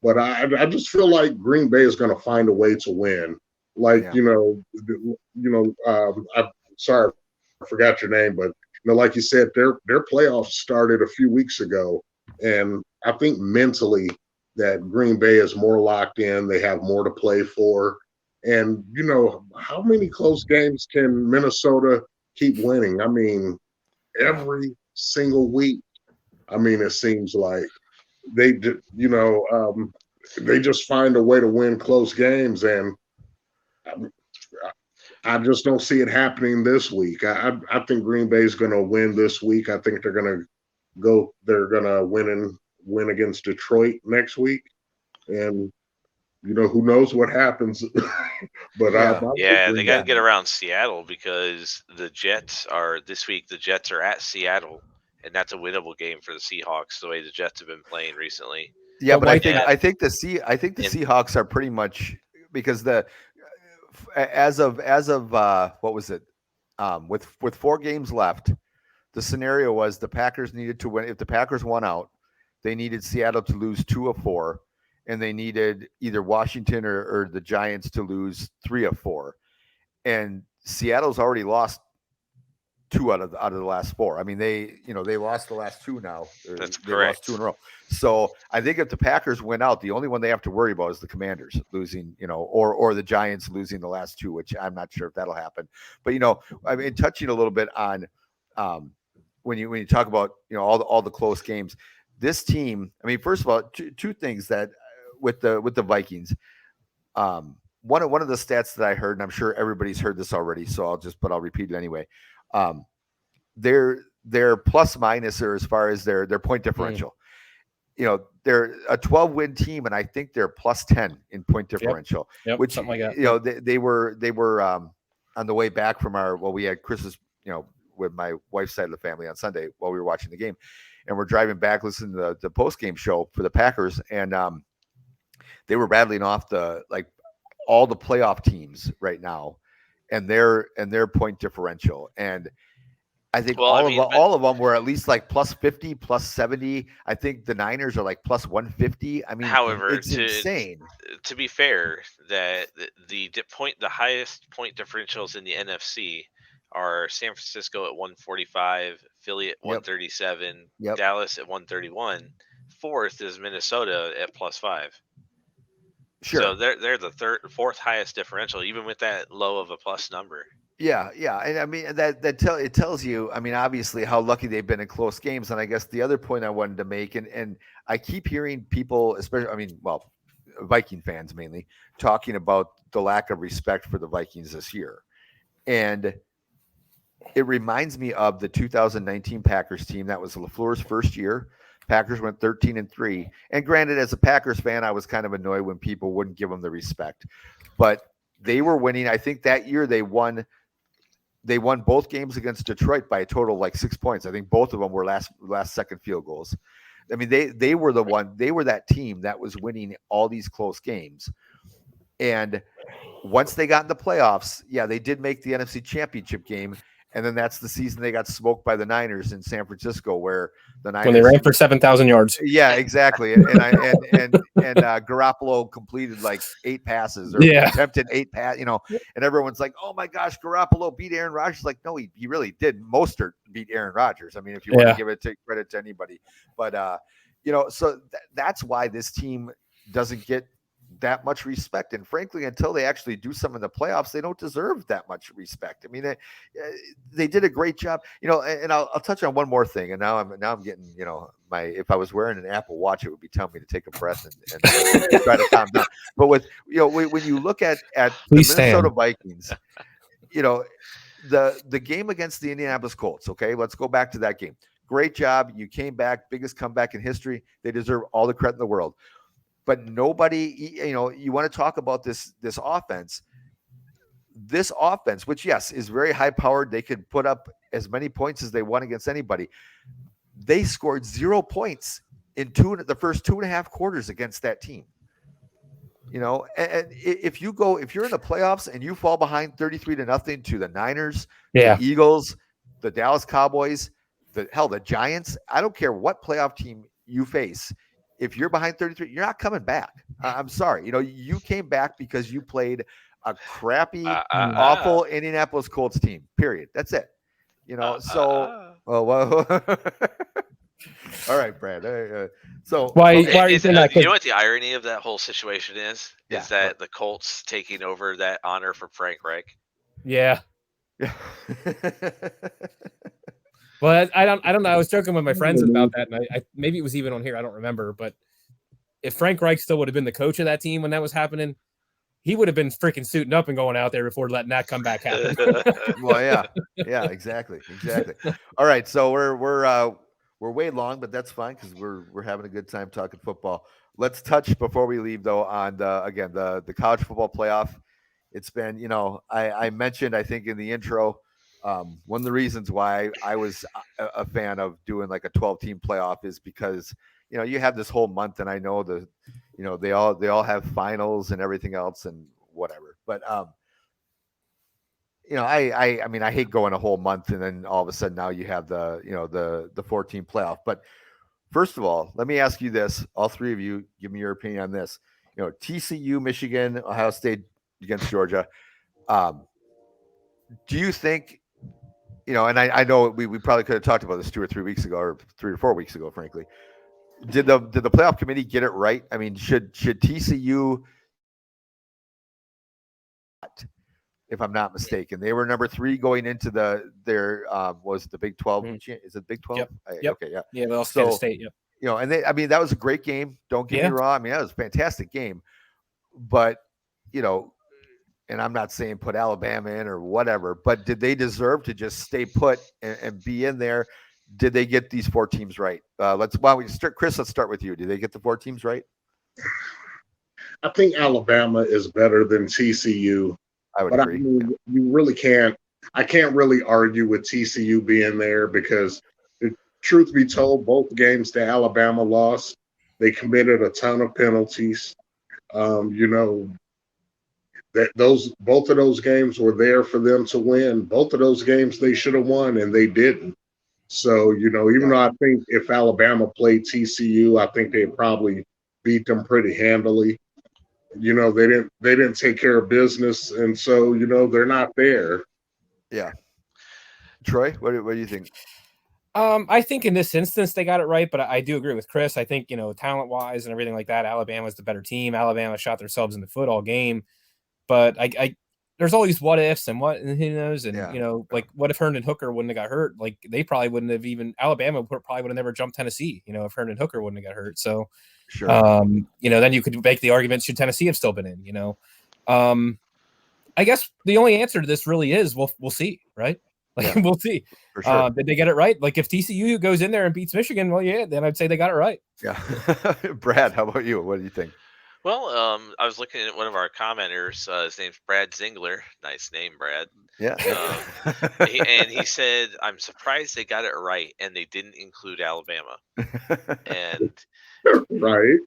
But I just feel like Green Bay is going to find a way to win. Like Yeah. I'm sorry I forgot your name, but you know, like you said, their playoffs started a few weeks ago, and I think mentally that Green Bay is more locked in. They have more to play for. And, you know, how many close games can Minnesota keep winning? I mean, every single week. I mean, it seems like you know, they just find a way to win close games. And I just don't see it happening this week. I think Green Bay is going to win this week. I think they're going to win against Detroit next week. And you know, who knows what happens. But Yeah. Yeah, they got to Yeah. get around Seattle because the Jets are this week. The Jets are at Seattle, and that's a winnable game for the Seahawks. The way the Jets have been playing recently. Yeah, But but I why think And, I think the and Seahawks are pretty much because as of what was it? With 4 games left, the scenario was the Packers needed to win. If the Packers won out, they needed Seattle to lose 2 of 4, and they needed either Washington or the Giants to lose 3 of 4. And Seattle's already lost 2 out of the last 4. I mean, they lost the last 2 now. that's They lost 2 correct. in a row. So I think if the Packers win out, the only one they have to worry about is the Commanders losing, or the Giants losing the last 2, which I'm not sure if that'll happen. But I mean, touching a little bit on when you talk about all the close games, this team. I mean, first of all, two things that with the Vikings. One of the stats that I heard, and I'm sure everybody's heard this already, so I'll repeat it anyway. Um, their plus minus or as far as their point differential. They're a 12-win team, and I think they're plus 10 in point differential. Yep, which something like that. they were on the way back from we had Christmas with my wife's side of the family on Sunday while we were watching the game, and we're driving back listening to the post game show for the Packers, and they were rattling off all the playoff teams right now, and their point differential. And I think Well, I mean, but all of them were at least like plus 50, plus 70. I think the Niners are like plus 150. I mean, however, it's insane. to be fair, that the highest point differentials in the NFC are San Francisco at 145, Philly at Yep. 137, Yep. Dallas at 131. Fourth is Minnesota at plus 5. Sure. So they're the fourth highest differential, even with that low of a plus number. Yeah, and I mean it tells you. I mean, obviously, how lucky they've been in close games. And I guess the other point I wanted to make, and I keep hearing people, especially, I mean, well, Viking fans mainly, talking about the lack of respect for the Vikings this year, and it reminds me of the 2019 Packers team. That was LaFleur's first year. Packers went 13-3, and granted, as a Packers fan, I was kind of annoyed when people wouldn't give them the respect, but they were winning. I think that year they won they won both games against Detroit by a total of like 6 points. I think both of them were last second field goals. I mean, they were they were that team that was winning all these close games. And once they got in the playoffs, yeah, they did make the NFC Championship game. And then that's the season they got smoked by the Niners in San Francisco, where the Niners, when they ran for 7,000 yards. Yeah, exactly. And Garoppolo completed like 8 passes or attempted 8 pass, and everyone's like, "Oh my gosh, Garoppolo beat Aaron Rodgers." Like, no, he really did. Mostert beat Aaron Rodgers. I mean, if you want to give credit to anybody, but so that's why this team doesn't get that much respect. And frankly, until they actually do some in the playoffs, they don't deserve that much respect. I mean, they did a great job, and I'll touch on one more thing. And now I'm getting, if I was wearing an Apple Watch, it would be telling me to take a breath and try to calm down. But with, when you look at the Minnesota Vikings, the game against the Indianapolis Colts, okay, let's go back to that game. Great job. You came back, biggest comeback in history. They deserve all the credit in the world. But nobody, you want to talk about this offense. This offense, which, yes, is very high powered. They could put up as many points as they want against anybody. They scored 0 points in the first 2.5 quarters against that team. And if you're in the playoffs and you fall behind 33-0 to the Niners, the Eagles, the Dallas Cowboys, the Giants, I don't care what playoff team you face. If you're behind 33, you're not coming back. I'm sorry. You came back because you played a crappy, awful Indianapolis Colts team, period. That's it. So, well, all right, Brad. So why are you saying that? You know what the irony of that whole situation is? Is that the Colts taking over that honor from Frank Reich? Yeah. Well, I don't know. I was joking with my friends about that, and I maybe it was even on here. I don't remember, but if Frank Reich still would have been the coach of that team when that was happening, he would have been freaking suiting up and going out there before letting that comeback happen. Well, yeah, exactly. All right, so we're way long, but that's fine because we're having a good time talking football. Let's touch before we leave though on the college football playoff. It's been, I mentioned, I think in the intro, one of the reasons why I was a fan of doing like a 12-team playoff is because you have this whole month, and I know they all have finals and everything else and whatever. But I mean, I hate going a whole month and then all of a sudden now you have the 14 playoff. But first of all, let me ask you this: all three of you, give me your opinion on this. TCU, Michigan, Ohio State against Georgia. Do you think? And I know we probably could have talked about this 2 or 3 weeks ago, or 3 or 4 weeks ago, frankly. Did the playoff committee get it right? I mean, should TCU, if I'm not mistaken, they were number 3 going into their was the Big 12? Is it Big 12? Yep. Okay, yeah. Yeah, well, so, State. Yep. And that was a great game. Don't get me wrong. I mean, that was a fantastic game. But and I'm not saying put Alabama in or whatever, but did they deserve to just stay put and be in there? Did they get these 4 teams right? Why don't we start, Chris? Let's start with you. Did they get the 4 teams right? I think Alabama is better than TCU. I would agree. I mean, you really can't. I can't really argue with TCU being there because, truth be told, both games that Alabama lost, they committed a ton of penalties. That both of those games were there for them to win. Both of those games they should have won, and they didn't. So, even though I think if Alabama played TCU, I think they'd probably beat them pretty handily. They didn't take care of business, and so they're not there. Yeah. Troy, what do you think? I think in this instance they got it right, but I do agree with Chris. I think talent wise and everything like that, Alabama's the better team. Alabama shot themselves in the foot all game, but I there's all these what ifs and who knows, and like what if Herndon Hooker wouldn't have got hurt? Like they probably wouldn't have Alabama probably would have never jumped Tennessee. If Herndon Hooker wouldn't have got hurt. So. Sure. Then you could make the argument should Tennessee have still been in, I guess the only answer to this really is we'll see, right? Like we'll see. For sure. Did they get it right? Like if TCU goes in there and beats Michigan, well, yeah, then I'd say they got it right. Yeah. Brad, how about you? What do you think? Well, I was looking at one of our commenters. His name's Brad Zingler. Nice name, Brad. Yeah. Um, and he said, "I'm surprised they got it right and they didn't include Alabama." And Right.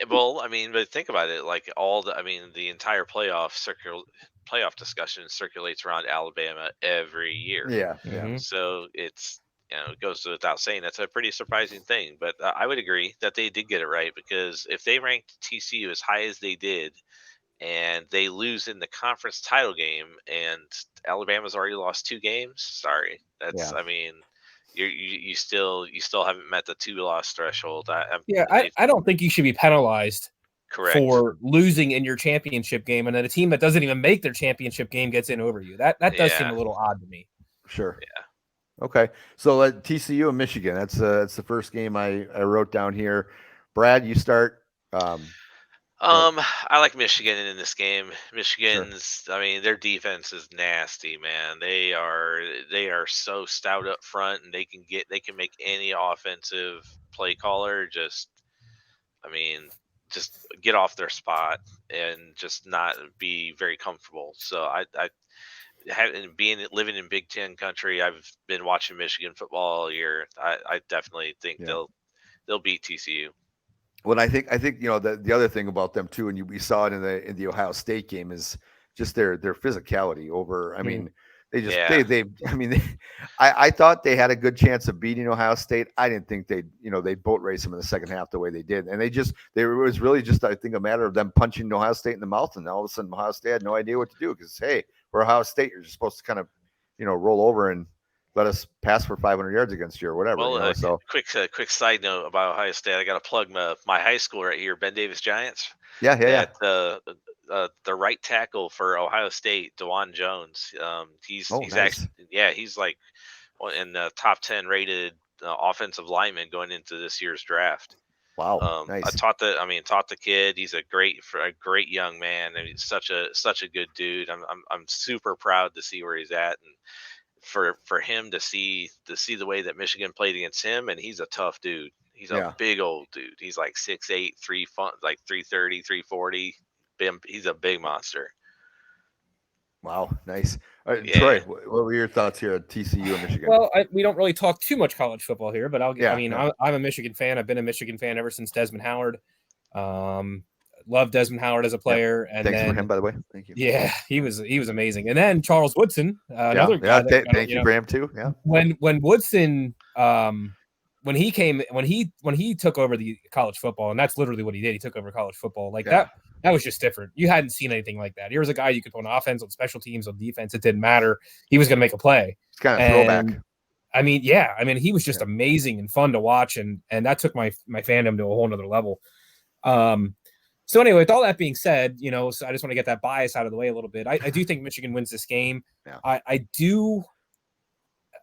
well, I mean, but think about it. Like the entire playoff discussion circulates around Alabama every year. Yeah. Yeah. Mhm. So it goes without saying that's a pretty surprising thing. But I would agree that they did get it right, because if they ranked TCU as high as they did, and they lose in the conference title game, and Alabama's already lost 2 games, sorry, Yeah. you still haven't met the 2 loss threshold. Yeah, And they I don't think you should be penalized correct. for losing in your championship game, and then a team that doesn't even make their championship game gets in over you. That does seem Yeah. a little odd to me. Sure. Yeah. Okay. So TCU and Michigan. That's the first game I wrote down here. Brad, you start. Go ahead. I like Michigan in this game. Sure. I mean, their defense is nasty, man. They are so stout up front, and they can make any offensive play caller I mean, just get off their spot and just not be very comfortable. So I having being living in Big Ten country, I've been watching Michigan football all year. I definitely think Yeah. they'll beat TCU. Well, I think the other thing about them too, and we saw it in the Ohio State game, is just their physicality over. I Mm. mean, they just Yeah. they I mean, I thought they had a good chance of beating Ohio State. I didn't think they'd boat race them in the second half the way they did, and it was really just, I think, a matter of them punching Ohio State in the mouth, and all of a sudden Ohio State had no idea what to do, because hey, we're Ohio State, you're just supposed to kind of roll over and let us pass for 500 yards against you or whatever. Well, So quick side note about Ohio State. I got to plug my high school right here, Ben Davis Giants. yeah. That the right tackle for Ohio State, Dewan Jones. Oh, He's nice. actually, yeah, he's like in the top 10 rated offensive lineman going into this year's draft. Wow, I nice. taught the kid. He's a great young man, and he's such a good dude. I'm super proud to see where he's at, and for him to see the way that Michigan played against him, and he's a tough dude. He's a Yeah. big old dude. He's like 6'8", like 330, 340. He's a big monster. Wow, nice. Yeah. Troy, what were your thoughts here at TCU and Michigan? Well, we don't really talk too much college football here, but Yeah, I'm a Michigan fan. I've been a Michigan fan ever since Desmond Howard. Love Desmond Howard as a player, and thanks then for him, by the way. Thank you. yeah, he was amazing. And then Charles Woodson, another guy Yeah. that Thank you for him too. Yeah. when Woodson when he took over the college football, and that's literally what he did. He took over college football like Yeah. that was just different. You hadn't seen anything like that. He was a guy you could put on offense, on special teams, on defense. It didn't matter. He was going to make a play. It's kind of throwback. I mean, he was just amazing and fun to watch, and that took my fandom to a whole nother level. So anyway, with all that being said, so I just want to get that bias out of the way a little bit. I do think Michigan wins this game. Yeah.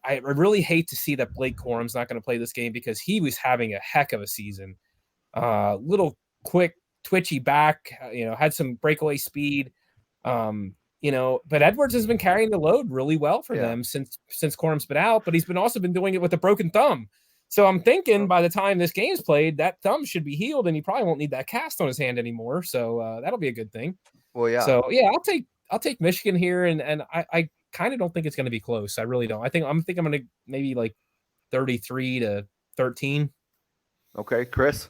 I really hate to see that Blake Corum's not going to play this game, because he was having a heck of a season. Little quick, twitchy back, had some breakaway speed. But Edwards has been carrying the load really well for them since Corum's been out, but he's also been doing it with a broken thumb. So I'm thinking by the time this game's played, that thumb should be healed, and he probably won't need that cast on his hand anymore. So that'll be a good thing. Well, yeah. So yeah, I'll take Michigan here, and I kind of don't think it's going to be close. I really don't. I'm going to maybe like 33-13. Okay, Chris,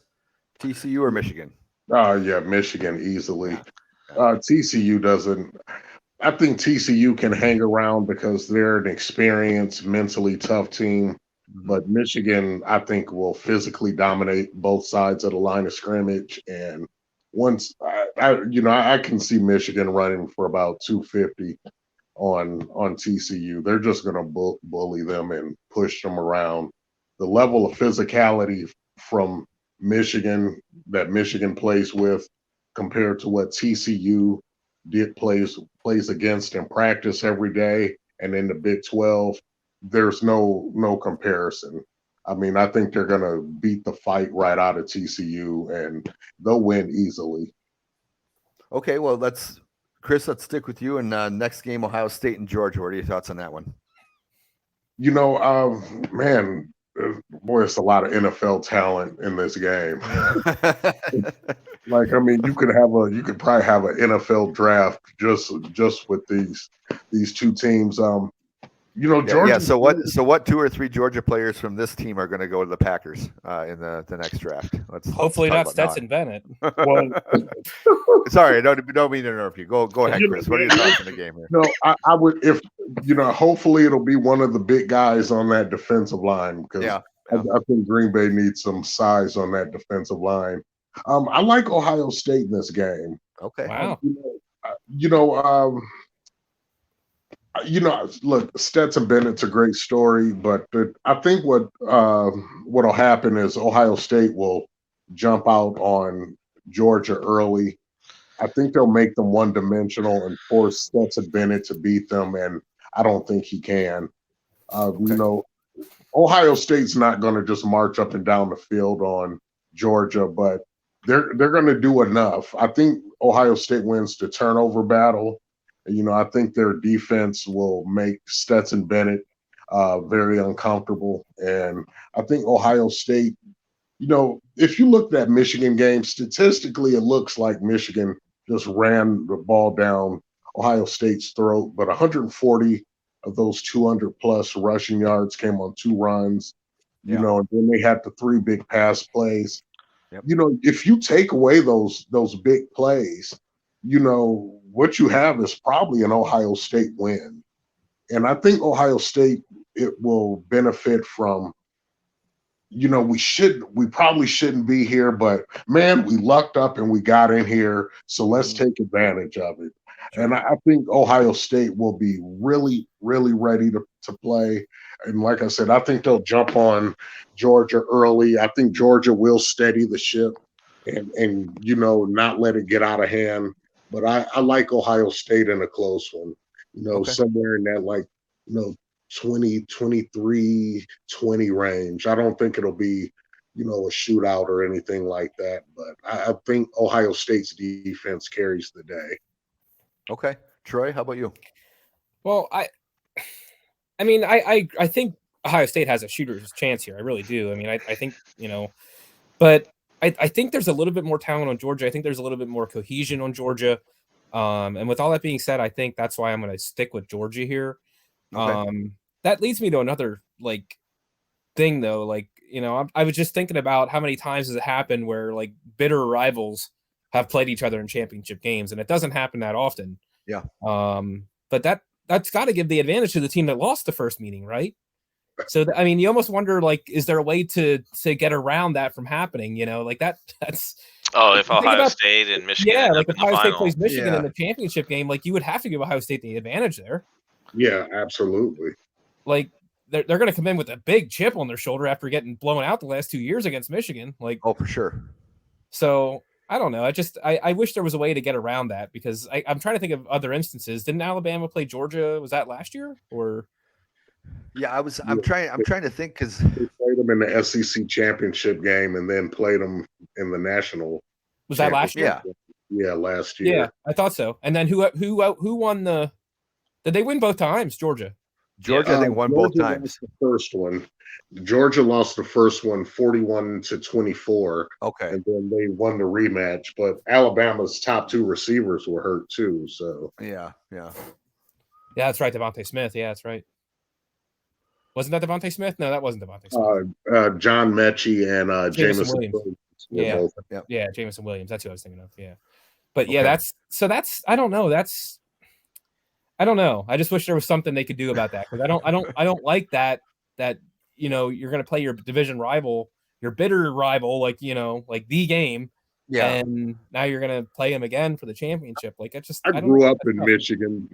TCU or Michigan? Yeah, Michigan easily. TCU doesn't. I think TCU can hang around because they're an experienced, mentally tough team. But Michigan, I think, will physically dominate both sides of the line of scrimmage. And once I can see Michigan running for about 250 on TCU. They're just going to bully them and push them around. The level of physicality from Michigan that Michigan plays with compared to what TCU plays against in practice every day, and in the Big 12, there's no comparison. I mean, I think they're going to beat the fight right out of TCU, and they'll win easily. Okay, well, Chris, let's stick with you. And next game, Ohio State and Georgia. What are your thoughts on that one? Man, boy, it's a lot of NFL talent in this game. Like, I mean, you could probably have an NFL draft just with these two teams. Georgia. Yeah. So what 2 or 3 Georgia players from this team are going to go to the Packers in the next draft? Hopefully let's not talk about Stetson Bennett. Well, Sorry, don't mean to interrupt you. Go ahead, Chris. What are your thoughts on the game here? no, I would, if hopefully it'll be one of the big guys on that defensive line, because Yeah. I think Green Bay needs some size on that defensive line. I like Ohio State in this game. Okay. Wow. Look, Stetson Bennett's a great story, but I think what'll happen is Ohio State will jump out on Georgia early. I think they'll make them one-dimensional and force Stetson Bennett to beat them, and I don't think he can. Ohio State's not going to just march up and down the field on Georgia, but they're going to do enough. I think Ohio State wins the turnover battle. I think their defense will make Stetson Bennett very uncomfortable. And I think Ohio State, if you looked at Michigan game, statistically, it looks like Michigan just ran the ball down Ohio State's throat. But 140 of those 200-plus rushing yards came on 2 runs, and then they had the 3 big pass plays. Yep. If you take away those big plays, what you have is probably an Ohio State win. And I think Ohio State, it will benefit from, we probably shouldn't be here, but man, we lucked up and we got in here. So let's take advantage of it. Sure. And I think Ohio State will be really, really ready to play. And like I said, I think they'll jump on Georgia early. I think Georgia will steady the ship and not let it get out of hand. But I like Ohio State in a close one, somewhere in that 20, 23, 20 range. I don't think it'll be, a shootout or anything like that. But I think Ohio State's defense carries the day. Okay. Troy, how about you? Well, I think Ohio State has a shooter's chance here. I really do. I mean, I think, but I think there's a little bit more talent on Georgia. I think there's a little bit more cohesion on Georgia. And with all that being said, I think that's why I'm going to stick with Georgia here. Okay. That leads me to another thing though. I was just thinking about how many times has it happened where bitter rivals have played each other in championship games, and it doesn't happen that often. Yeah. But that's got to give the advantage to the team that lost the first meeting, right? So you almost wonder is there a way to get around that from happening? That's. Oh, if Ohio State and Michigan, if Ohio State plays Michigan in the championship game, you would have to give Ohio State the advantage there. Yeah, absolutely. They're going to come in with a big chip on their shoulder after getting blown out the last 2 years against Michigan. Oh, for sure. So I don't know. I wish there was a way to get around that, because I'm trying to think of other instances. Didn't Alabama play Georgia? Was that last year or? Yeah, I'm trying to think, because they played them in the SEC championship game and then played them in the national. Was that last year? Yeah, last year. Yeah, I thought so. And then who won the? Did they win both times? Georgia. I think won both times. The first one, Georgia lost the first one 41-24. Okay, and then they won the rematch. But Alabama's top 2 receivers were hurt too. So yeah, that's right. Devontae Smith. Yeah, that's right. Wasn't that Devontae Smith? No, that wasn't Devontae Smith. John Mechie and Jameson Williams. Yeah, Jameson Williams. That's who I was thinking of. Yeah, but yeah, that's I don't know. I don't know. I just wish there was something they could do about that, because I don't like that you're going to play your division rival, your bitter rival, the game. Yeah. And now you're going to play him again for the championship. I grew up in Michigan,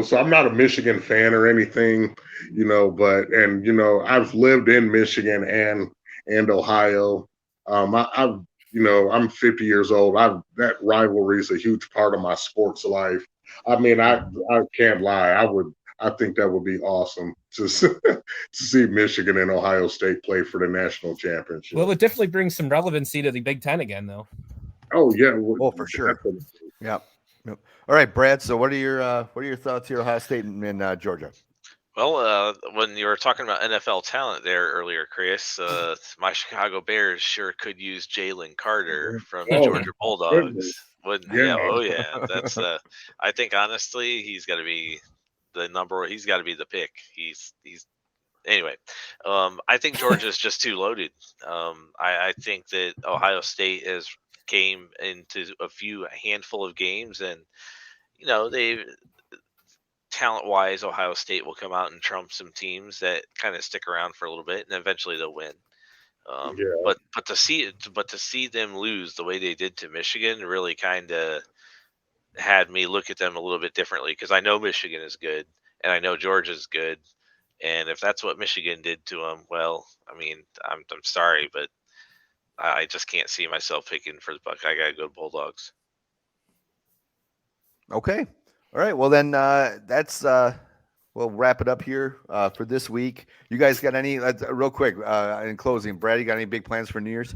so I'm not a Michigan fan or anything, but I've lived in Michigan and Ohio. I'm 50 years old. That rivalry is a huge part of my sports life. I mean, I can't lie. I think that would be awesome to see Michigan and Ohio State play for the national championship. Well, it definitely brings some relevancy to the Big Ten again, though. Oh yeah, for sure. Yep. All right, Brad. So, what are your thoughts here, Ohio State and Georgia? Well, when you were talking about NFL talent there earlier, Chris, my Chicago Bears sure could use Jalen Carter from the Oh Georgia my Bulldogs. goodness. Wouldn't? Yeah. Yeah. Oh, yeah. That's. I think honestly, he's got to be the number. He's got to be the pick. He's. Anyway, I think Georgia's just too loaded. I think that Ohio State has came into a handful of games, and they talent wise, Ohio State will come out and trump some teams that kind of stick around for a little bit, and eventually they'll win. Yeah. But to see them lose the way they did to Michigan really kind of had me look at them a little bit differently, because I know Michigan is good and I know Georgia's good, and if that's what Michigan did to them, well, I mean, I'm sorry, but I just can't see myself picking for the Buck. I gotta go Bulldogs. Okay. All right. Well, then that's we'll wrap it up here for this week. You guys got any real quick in closing? Brad, you got any big plans for New Year's?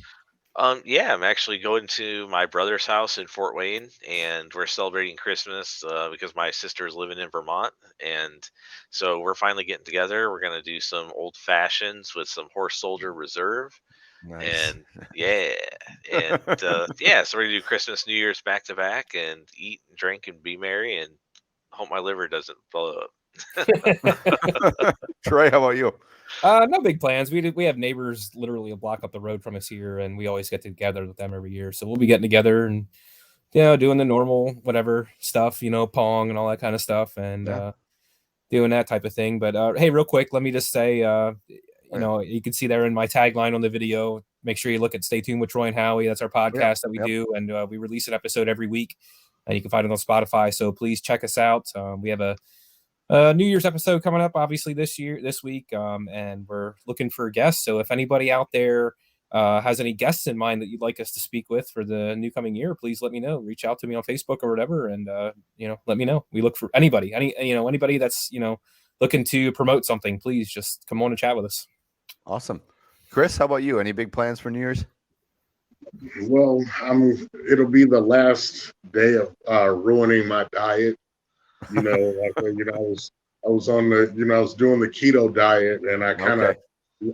Yeah, I'm actually going to my brother's house in Fort Wayne, and we're celebrating Christmas because my sister is living in Vermont, and so we're finally getting together. We're gonna do some old fashions with some Horse Soldier Reserve, Nice. and yeah, and yeah, so we're gonna do Christmas, New Year's back to back, and eat, and drink, and be merry, and hope my liver doesn't blow up. Troy, how about you? No big plans. We have neighbors literally a block up the road from us here, and we always get together with them every year. So we'll be getting together and doing the normal whatever stuff, pong and all that kind of stuff, and Yeah. doing that type of thing. But hey, real quick, let me just say, you can see there in my tagline on the video. Make sure you look at Stay Tuned with Troy and Howie. That's our podcast that we do, and we release an episode every week. And you can find it on Spotify. So please check us out. We have a New Year's episode coming up, obviously this week, and we're looking for guests. So if anybody out there has any guests in mind that you'd like us to speak with for the new coming year, please let me know. Reach out to me on Facebook or whatever, and let me know. We look for anybody that's looking to promote something. Please just come on and chat with us. Awesome. Chris, how about you? Any big plans for New Year's? Well, it'll be the last day of ruining my diet. I was on I was doing the keto diet, and I kind of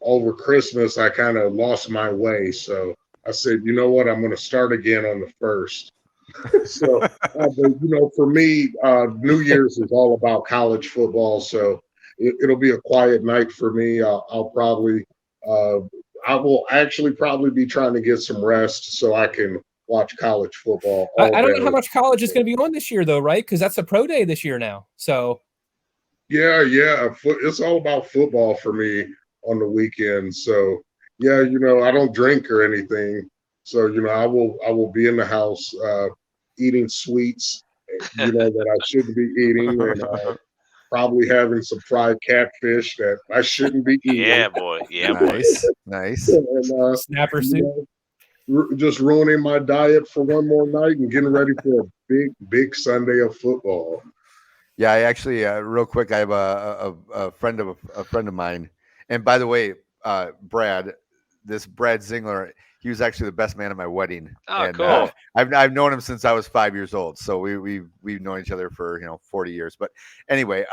over Christmas I kind of lost my way. So I said, you know what, I'm going to start again on the first. So, but for me, New Year's is all about college football. So it'll be a quiet night for me. I'll probably, I will actually probably be trying to get some rest so I can watch college football all I don't day. know how much college is going to be on this year, though, right? Because that's a pro day this year now. So yeah, it's all about football for me on the weekend. So yeah, I don't drink or anything. So I will be in the house eating sweets, that I shouldn't be eating, and probably having some fried catfish that I shouldn't be eating. Yeah, boy. Yeah, boy. Nice. And snapper soup. Just ruining my diet for one more night and getting ready for a big Sunday of football. Yeah, I actually, real quick, I have a friend of a friend of mine, and by the way, Brad, this Brad Zingler, he was actually the best man at my wedding. Oh, and cool. I've known him since I was 5 years old, so we've known each other for 40 years. But anyway,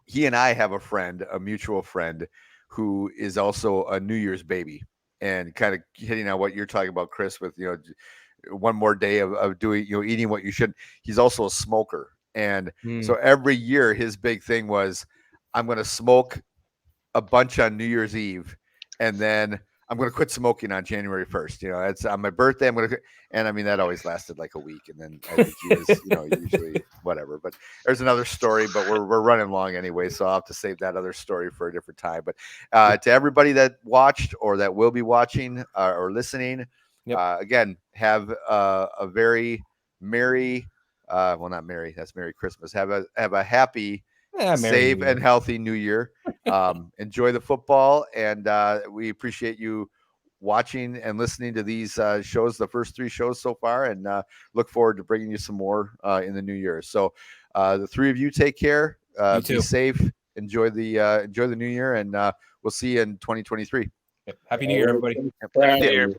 he and I have a mutual friend, who is also a New Year's baby, and kind of hitting on what you're talking about, Chris, with one more day of doing eating what you should. He's also a smoker. And so every year his big thing was, I'm going to smoke a bunch on New Year's Eve, and then I'm going to quit smoking on January 1st. It's on my birthday. I'm going to, and I mean, that always lasted like a week. And then I think he was, usually whatever, but there's another story, but we're running long anyway. So I'll have to save that other story for a different time. But to everybody that watched or that will be watching or listening, again, have a very merry, well, not merry, that's Merry Christmas. Have a happy, safe and healthy New Year. Enjoy the football, and we appreciate you watching and listening to these shows, the first 3 shows so far, and look forward to bringing you some more in the new year. So the 3 of you take care, be safe, enjoy the new year, and we'll see you in 2023. Happy New Year, everybody. Happy New Year.